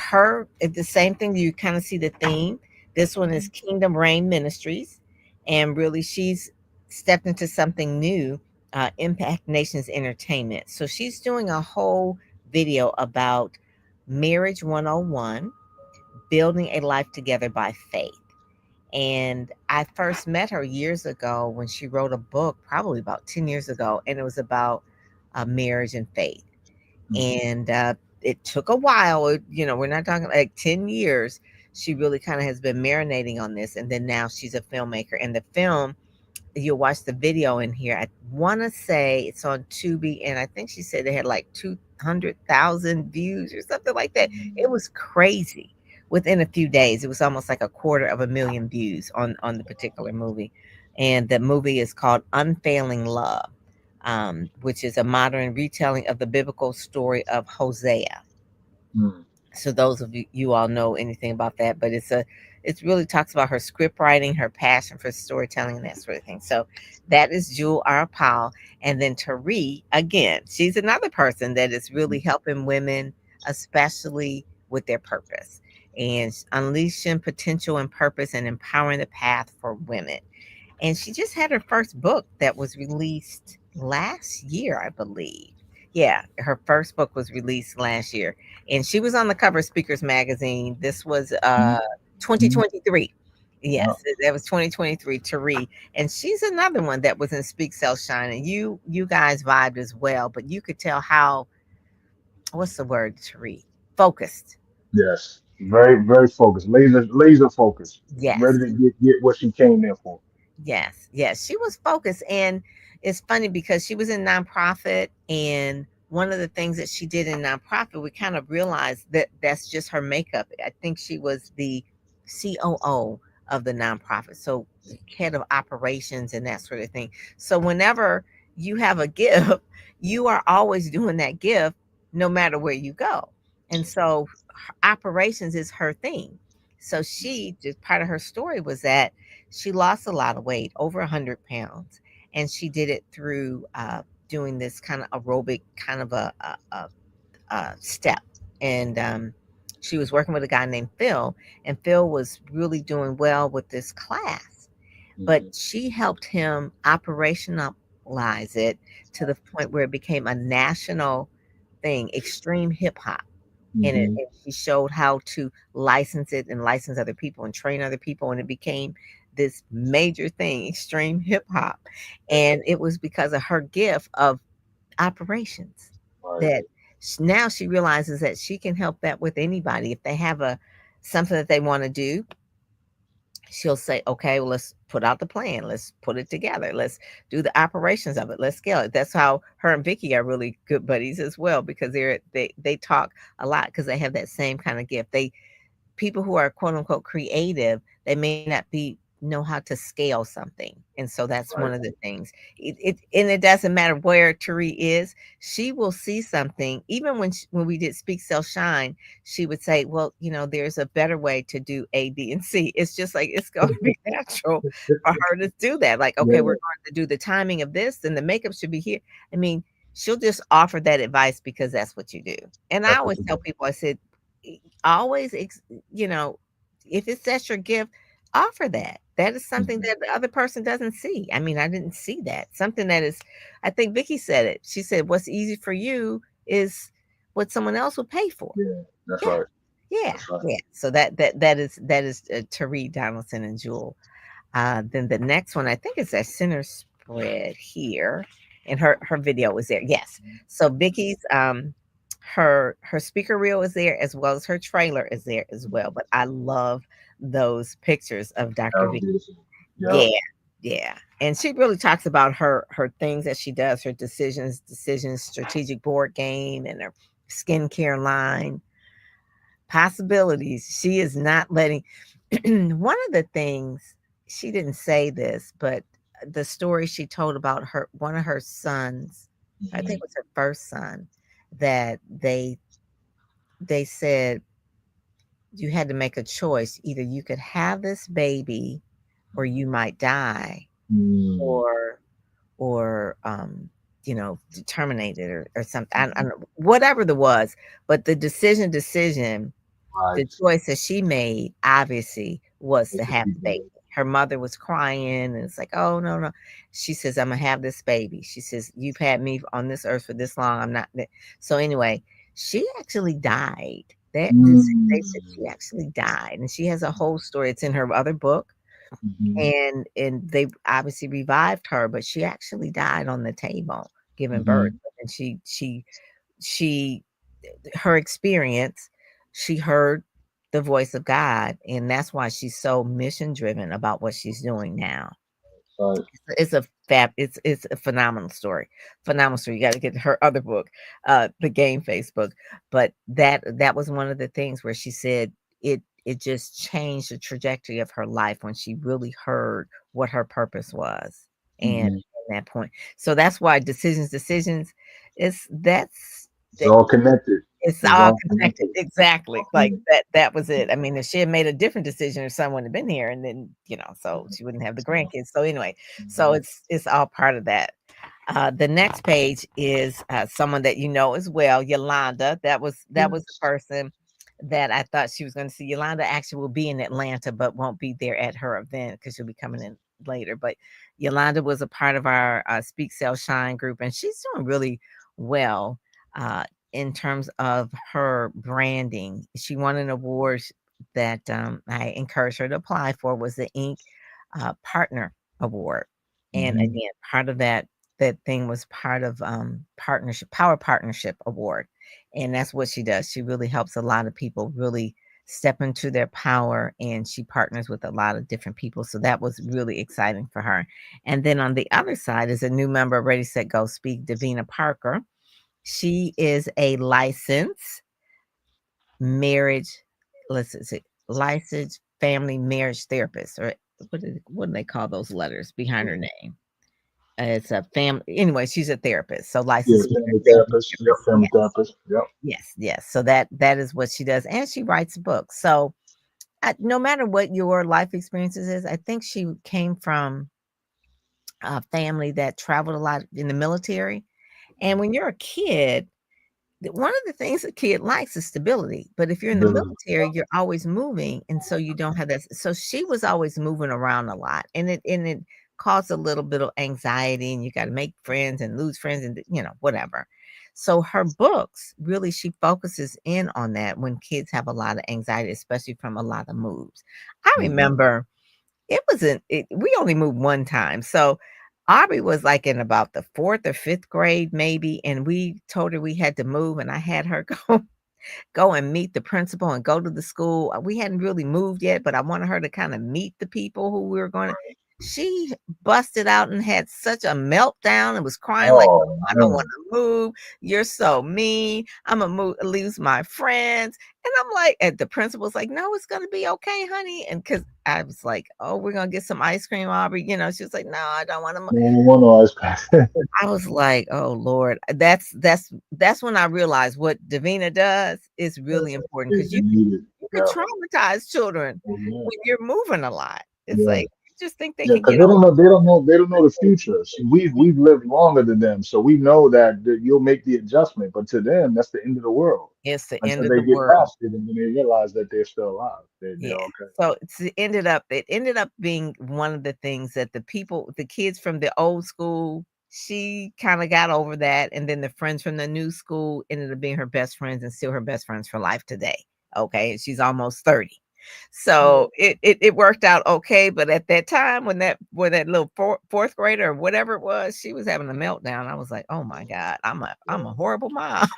it's the same thing. You kind of see the theme. This one is Kingdom Reign Ministries, and really she's stepped into something new, Impact Nations Entertainment. So she's doing a whole video about Marriage 101, building a life together by faith. And I first met her years ago when she wrote a book, probably about 10 years ago, and it was about marriage and faith. Mhm. And it took a while. We're not talking like 10 years. She really kind of has been marinating on this. And then now she's a filmmaker. And the film, you'll watch the video in here. I want to say it's on Tubi. And I think she said it had like 200,000 views or something like that. It was crazy. Within a few days, it was almost like 250,000 views on the particular movie. And the movie is called Unfailing Love, which is a modern retelling of the biblical story of Hosea. Mhm. So those of you all know anything about that, but it really talks about her script writing, her passion for storytelling, and that sort of thing. So that is Jewel R. Powell. And then Tari, again, she's another person that is really helping women, especially with their purpose, and unleashing potential and purpose, and empowering the path for women. And she just had her first book that was released last year, I believe. Yeah, her first book was released last year, and she was on the cover of Speakers Magazine. This was Mhm. Mhm. 2023. Yeah. Yes, that was 2023. Tari, and she's another one that was in Speak Sell Shine, and you guys vibed as well. But you could tell how, what's the word, Tari? Focused. Yes. Very, very focused. Laser focused. Ready Yes. to get what she came there for. Yes, yes, she was focused, and it's funny because she was in nonprofit, and one of the things that she did in nonprofit, we kind of realized that that's just her makeup. I think she was the COO of the nonprofit, so head of operations and that sort of thing. So whenever you have a gift, you are always doing that gift no matter where you go. And so operations is her thing. So she just part of her story was that she lost a lot of weight, over 100 pounds, and she did it through doing this kind of aerobic kind of a step. And she was working with a guy named Phil, and Phil was really doing well with this class. But Mhm. she helped him operationalize it to the point where it became a national thing, extreme hip hop. And she showed how to license it and license other people and train other people, and it became this major thing, extreme hip hop. And it was because of her gift of operations Right. that now she realizes that she can help that with anybody if they have a something that they want to do. She'll say, okay, well, let's put out the plan, let's put it together, let's do the operations of it, let's scale it. That's how her and Vicky are really good buddies as well, because they talk a lot because they have that same kind of gift. They People who are quote unquote creative, they may not be know how to scale something. And so that's one Right. of the things. And it doesn't matter where Tari is, she will see something. Even when we did Speak Sell Shine, she would say, well, there's a better way to do A, B, and C. It's just like it's going to be natural for her to do that. Like, okay, we're Yeah, going to do the timing of this, and the makeup should be here. I mean, she'll just offer that advice because that's what you do. And I that's what always you tell do. people, I said, always you know if it's that's your gift, offer that. That is something Mhm. that the other person doesn't see. I mean, I didn't see that. Something that is, I think Vicky said it. She said, what's easy for you is what someone else would pay for. Yeah, that's Yeah. right. Yeah. That's right. Yeah. So that is Tariq Donaldson and Jewel. Then the next one, I think, is that center spread here, and her video was there. Yes. So Vicky's her speaker reel is there, as well as her trailer is there as well. But I love those pictures of That Dr. was Vicky. beautiful. Yeah, Yep. yeah. And she really talks about her things that she does, her decisions, strategic board game, and her skincare line possibilities. She is not letting one of the things, she didn't say this, but the story she told about her one of her sons, I think Hmm. it was her first son, that they said you had to make a choice. Either you could have this baby or you might die, Mm. or terminated, or something. I don't know, whatever the was, but the decision the Right. choice that she made, obviously, was to That's what have you the baby. do. Her mother was crying, and it's like, "Oh, no, no." She says, "Imma have this baby." She says, "You've had me on this earth for this long, I'm not." So anyway, she actually died. They said she Mm. actually died, and she has a whole story. It's in her other book, Hmm. and they obviously revived her, but she actually died on the table giving birth. Hmm. And she her experience, she heard the voice of God, and that's why she's so mission driven about what she's doing now. Right. It's a phenomenal story. Phenomenal story. You got to get her other book, The Game Facebook. But that was one of the things where she said it just changed the trajectory of her life when she really heard what her purpose was. And Hmm. at that point. So that's why decisions is that's It's all connected. it's It's all all connected. connected. Exactly. Like Mhm. that was it. I mean, if she had made a different decision if someone had been here, and then, so she wouldn't have the grandkids. So anyway, so Mhm. it's all part of that. The next page is someone that you know as well, Yolanda. That was the Yes. person that I thought she was going to see. Yolanda actually will be in Atlanta, but won't be there at her event because she'll be coming in later. But Yolanda was a part of our Speak Sell Shine group, and she's doing really well uh, in terms of her branding. She won an award that I encouraged her to apply for, was the Inc. Partner Award. And Hmm. again, part of that thing was part of partnership power partnership award, and that's what she does. She really helps a lot of people really step into their power, and she partners with a lot of different people, so that was really exciting for her. And then on the other side is a new member of Ready Set Go Speak, Davina Parker. She is a licensed marriage, let's see, licensed family marriage therapist, or what do they call those letters behind her name? It's a family. Anyway, she's a therapist, so Yeah, licensed family family therapist. Yep, therapist. family Yes, therapist. Yep. yes. So that is what she does, and she writes books. So no matter what your life experiences is, I think she came from a family that traveled a lot in the military, and when you're a kid, one of the things a kid likes is stability. But if you're in the Really. military, you're always moving, and so you don't have that. So she was always moving around a lot, and it caused a little bit of anxiety, and you got to make friends and lose friends, and whatever. So her books really, she focuses in on that when kids have a lot of anxiety, especially from a lot of moves. I Mhm. remember we only moved one time. So Aubrey was like in about the fourth or fifth grade, maybe, and we told her we had to move, and I had her go and meet the principal and go to the school. We hadn't really moved yet, but I wanted her to kind of meet the people who we were going to. She busted out and had such a meltdown and was crying like, Oh I don't want man. to move. You're so mean. I'm gonna lose my friends. And I'm like, and the principal's like, no, it's gonna be okay, honey. And because I was like, oh, we're gonna get some ice cream, Aubrey. She was like, no, I don't want to. No one knows. I was like, "Oh Lord." That's when I realized what Davina does is really important because They you need it. you can Yeah. traumatize children Oh, yeah. when you're moving a lot. It's Yeah. like you just think they Yeah, can because get they over don't know, they don't know, they don't know the future. See, we've lived longer than them, so we know that you'll make the adjustment. But to them, that's the end of the world it's the end until of they the get world. past it and then they realize that they're still alive. They're Yeah. okay. So it ended up being one of the things that the kids from the old school, she kind of got over that, and then the friends from the new school ended up being her best friends and still her best friends for life today. Okay, and she's almost 30. Yeah. So it worked out okay, but at that time when that little fourth grader or whatever it was, she was having a meltdown. I was like, oh my God, I'm a horrible mom.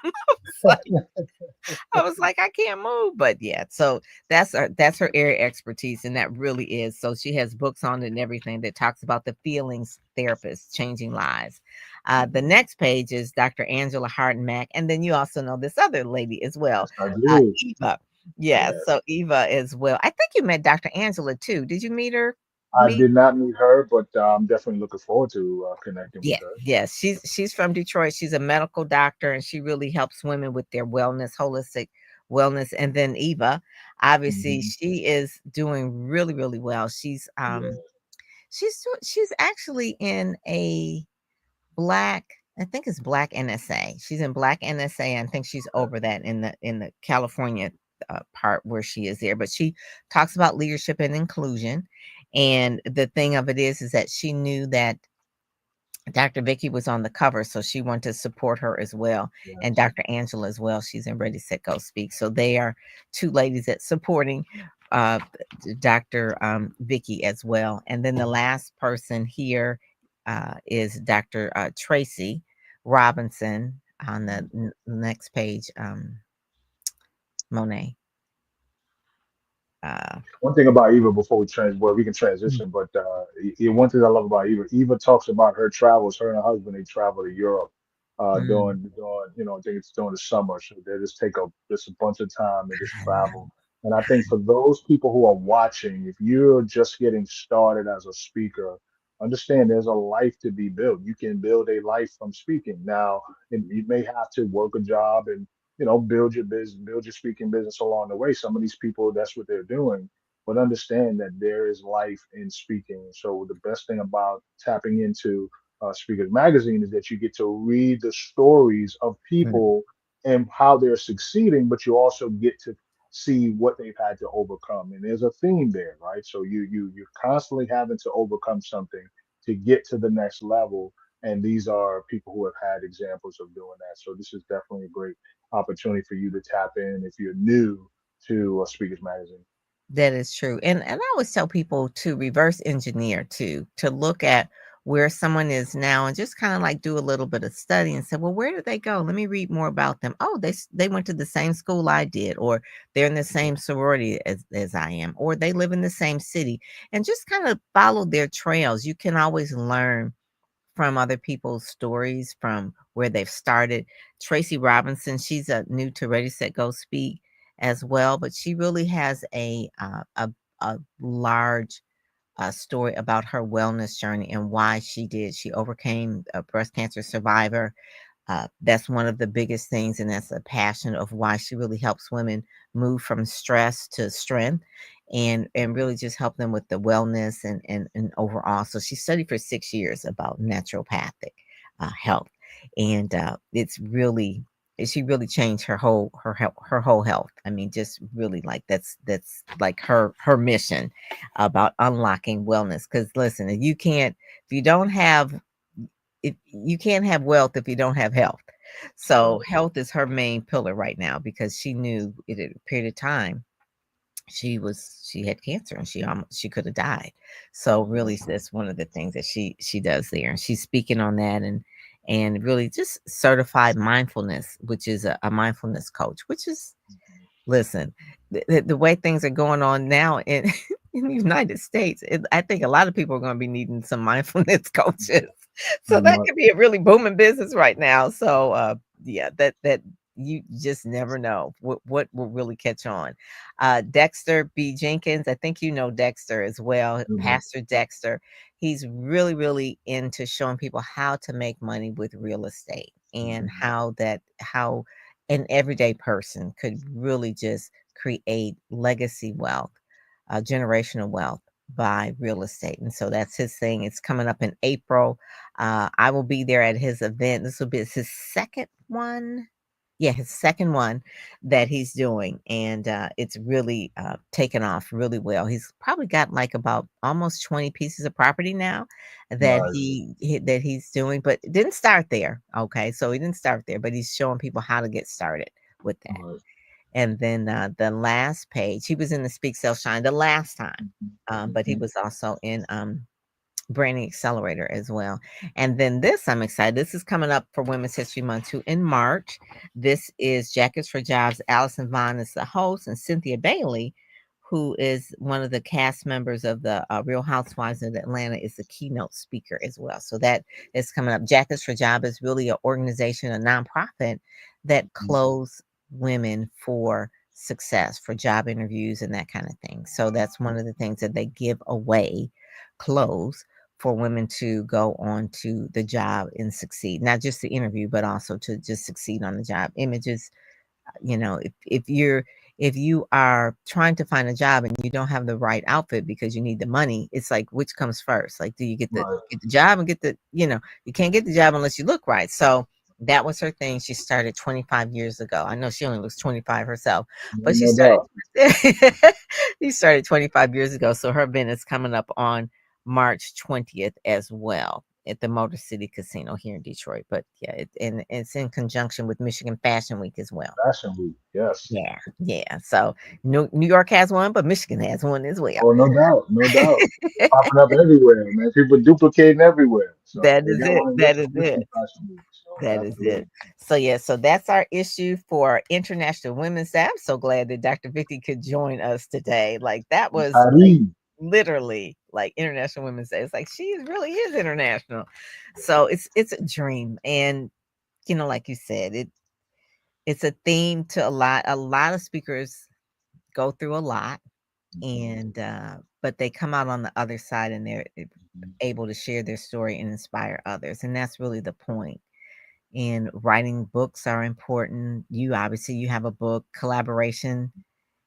I was like, I can't move. But yeah, so that's her area of expertise, and that really is. So she has books on it and everything that talks about the feelings therapist changing lives. The next page is Dr. Angela Harden Mack, and then you also know this other lady as well, Yes, I do. Eva. Yeah, Yeah. so Eva as well. I think you met Dr. Angela too. Did you meet her? I Meet did not meet her, but I'm definitely looking forward to connecting with Yeah, her. yes, she's from Detroit. She's a medical doctor, and she really helps women with their wellness, holistic wellness. And then Eva, obviously, Hmm. she is doing really, really well. Yeah. She's actually in a black, I think it's black NSA. She's in black NSA. I think she's over that in the California part where she is there. But she talks about leadership and inclusion. And the thing of it is that she knew that Dr. Vicki was on the cover, so she wanted to support her as well, and Yes. Dr. Angela as well. She's in Ready, Set, Go, Speak. So they are two ladies that supporting uh, Dr. Vicki as well. And then the last person here is Dr. Tracy Robinson on the next page. Monet. Uh, One thing about Eva before we can mm, transition, but one thing I love about Eva, Eva talks about her travels. Her and her husband they travel to Europe, mm, during I think it's during the summer, so they just take just a bunch of time and just travel. And I think for those people who are watching, if you're just getting started as a speaker, understand there's a life to be built. You can build a life from speaking. Now, and you may have to work a job and build your business, build your speaking business along the way. Some of these people, that's what they're doing. But understand that there is life in speaking. So the best thing about tapping into Speakers Magazine is that you get to read the stories of mm. people and how they're succeeding, but you also get to see what they've had to overcome. And there's a theme there, right? So you're constantly having to overcome something to get to the next level. And these are people who have had examples of doing that. So this is definitely a great opportunity for you to tap in if you're new to Speakers Magazine. That is true. And I always tell people to reverse engineer too, to look at where someone is now and just kind of like do a little bit of study and say, well, where did they go? Let me read more about them. Oh, they went to the same school I did, or they're in the same sorority as I am, or they live in the same city, and just kind of follow their trails. You can always learn from other people's stories from where they've started. Tracy Robinson, she's a new to Ready Set Go Speak as well, but she really has a large story about her wellness journey and why she did. She overcame a breast cancer survivor. That's one of the biggest things, and that's a passion of why she really helps women move from stress to strength, and really just help them with the wellness and overall. So she studied for 6 years about naturopathic health, and it's really she really changed her whole health. I mean, just really like that's like her mission about unlocking wellness. Because listen, if you don't have if you can't have wealth if you don't have health. So Right. health is her main pillar right now because she knew it at a period of time she had cancer and she could have died. So really that's one of the things that she does there. And she's speaking on that and really just certified mindfulness, which is a mindfulness coach, which is listen, the way things are going on now in in the United States, I think a lot of people are going to be needing some mindfulness coaches. So that Right. could be a really booming business right now. So yeah, that you just never know what will really catch on. Dexter B. Jenkins, I think you know Dexter as well, Mhm. Pastor Dexter. He's really, really into showing people how to make money with real estate and Mhm. how an everyday person could really just create legacy wealth, generational wealth by real estate. And so that's his thing. It's coming up in April. I will be there at his event. This will be his second one. Yeah, his second one that he's doing. And it's really taken off really well. He's probably got like about almost 20 pieces of property now that Nice. that he's doing, but it didn't start there. Okay. So he didn't start there, but he's showing people how to get started with that. Right. And then the last page, he was in the Speak Sell Shine the last time, Mhm. but he Mhm. was also in Branding Accelerator as well. And then this, I'm excited. This is coming up for Women's History Month too in March. This is Jackets for Jobs. Allison Vaughn is the host, and Cynthia Bailey, who is one of the cast members of the Real Housewives of Atlanta, is the keynote speaker as well. So that is coming up. Jackets for Job is really an organization, a nonprofit that clothes women for success, for job interviews and that kind of thing. So that's one of the things that they give away, clothes for women to go on to the job and succeed, not just the interview, but also to just succeed on the job. Images, if you are trying to find a job and you don't have the right outfit because you need the money, it's like which comes first? Like, do you Right. get the job and get the you can't get the job unless you look right. So that was her thing. She started 25 years ago. I know she only was 25 herself, No, but she no started doubt. she started 25 years ago. So her event is coming up on March 20th as well at the Motor City Casino here in Detroit. But yeah, and it's in conjunction with Michigan Fashion Week as well. Fashion week. Yes. Yeah, yeah. So New York has one, but Michigan has one as well. Oh, no doubt. No doubt. Popping up everywhere, man. People duplicating everywhere. So That they is got it. one in That is Richmond it. Fashion Week. So That is it. absolutely. So yeah, so that's our issue for International Women's Day. I'm so glad that Dr. Vicky could join us today. Like that was like Paris. literally like International Women's Day. It's like really is international. So it's a dream. And like you said, it's a theme to a lot of speakers go through a lot Mhm. and but they come out on the other side and they're Mhm. able to share their story and inspire others, and that's really the point. And writing books are important. You have a book. Collaboration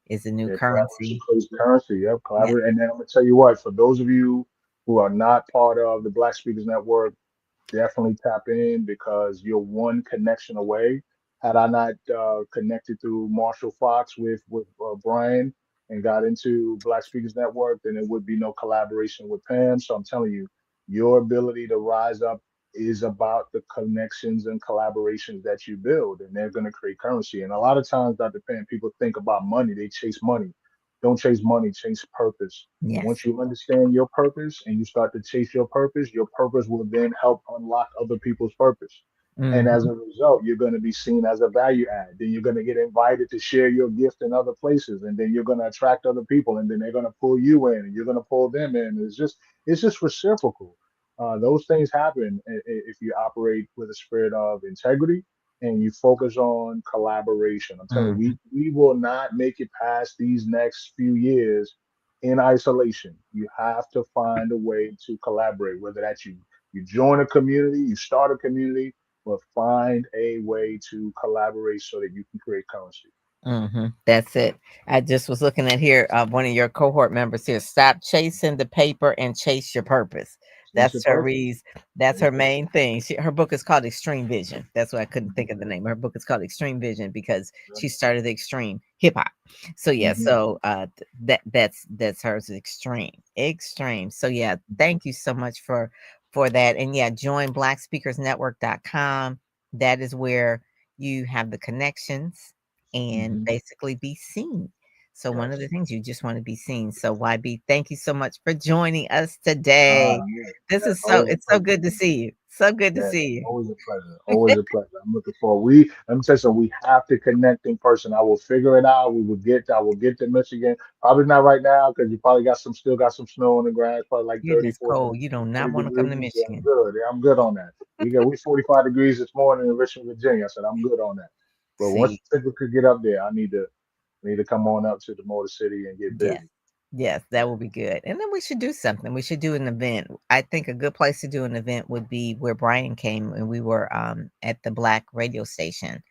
is a new Yeah, collaboration currency. creates currency. Yep, Yeah. collaborate. And then I'm gonna tell you what, for those of you who are not part of the Black Speakers Network, definitely tap in because you're one connection away. Had I not connected through Marshall Fox with Brian and got into Black Speakers Network, then there would be no collaboration with Pam. So I'm telling you, your ability to rise up is about the connections and collaborations that you build, and they're going to create currency. And a lot of times, Dr. Pam, people think about money; they chase money. Don't chase money; chase purpose. Yes. Once you understand your purpose and you start to chase your purpose will then help unlock other people's purpose. And as Hmm. a result, you're going to be seen as a value add. Then you're going to get invited to share your gift in other places. And then you're going to attract other people. And then they're going to pull you in and you're going to pull them in. It's just reciprocal. Those things happen if you operate with a spirit of integrity and you focus on collaboration. I'm telling you, Mhm. we will not make it past these next few years in isolation. You have to find a way to collaborate, whether that's you join a community, you start a community, but find a way to collaborate so that you can create currency. That's it. I just was looking at here, one of your cohort members here. Stop chasing the paper and chase your purpose. Chase your That's purpose. Cherie's. That's Chase her your main thing. Her book is called Extreme Vision. That's why I couldn't think of the purpose. name. Her book is called Extreme Vision because she started the extreme hip hop. So yeah, Hmm. so that's hers. Extreme, extreme. So yeah, thank you so much for that. And yeah, join blackspeakersnetwork.com. That is where you have the connections and Hmm. basically be seen. So one of Yes. the things you just want to be seen. So YB, thank you so much for joining us Ah, today. yeah. This That's is so always a it's so pleasure. good to see you. So good to Yeah, see you. always a pleasure. Always a pleasure. I'm looking forward. Let me tell you something. We have to connect in person. I will figure it out. I will get to Michigan. Probably not right now because you probably still got some snow on the ground. It's probably like It 30, is 40, cold. You do not 30 want to come to degrees. Yeah, I'm Michigan. good. Yeah, I'm good on that. We 45 degrees this morning in Richmond, Virginia. I said I'm good on that. But once See, the temperature get up there, I need to come on up to the Motor City and get yes. busy. Yes, that will be good. And then we should do something. We should do an event. I think a good place to do an event would be where Brian came and we were at the Black radio station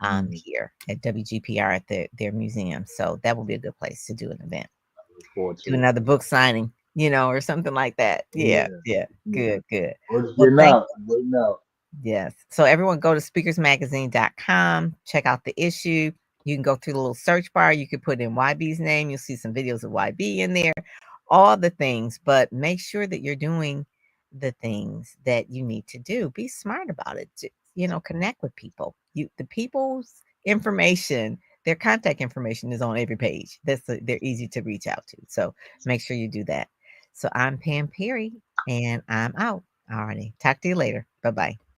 Mm, here at WGPR at their museum. So that would be a good place to do an event. I look forward Do to it. another book signing, or something like that. Yeah, Yeah, yeah. yeah. Good, good. We're just Well, getting thank out. I'm waiting out. yes. So everyone go to speakersmagazine.com, check out the issue. You can go through the little search bar. You can put in YB's name. You'll see some videos of YB in there, all the things, but make sure that you're doing the things that you need to do. Be smart about it. Connect with people. The people's information, their contact information is on every page. They're easy to reach out to. So make sure you do that. So I'm Pam Perry and I'm out. Alrighty. Talk to you later. Bye bye.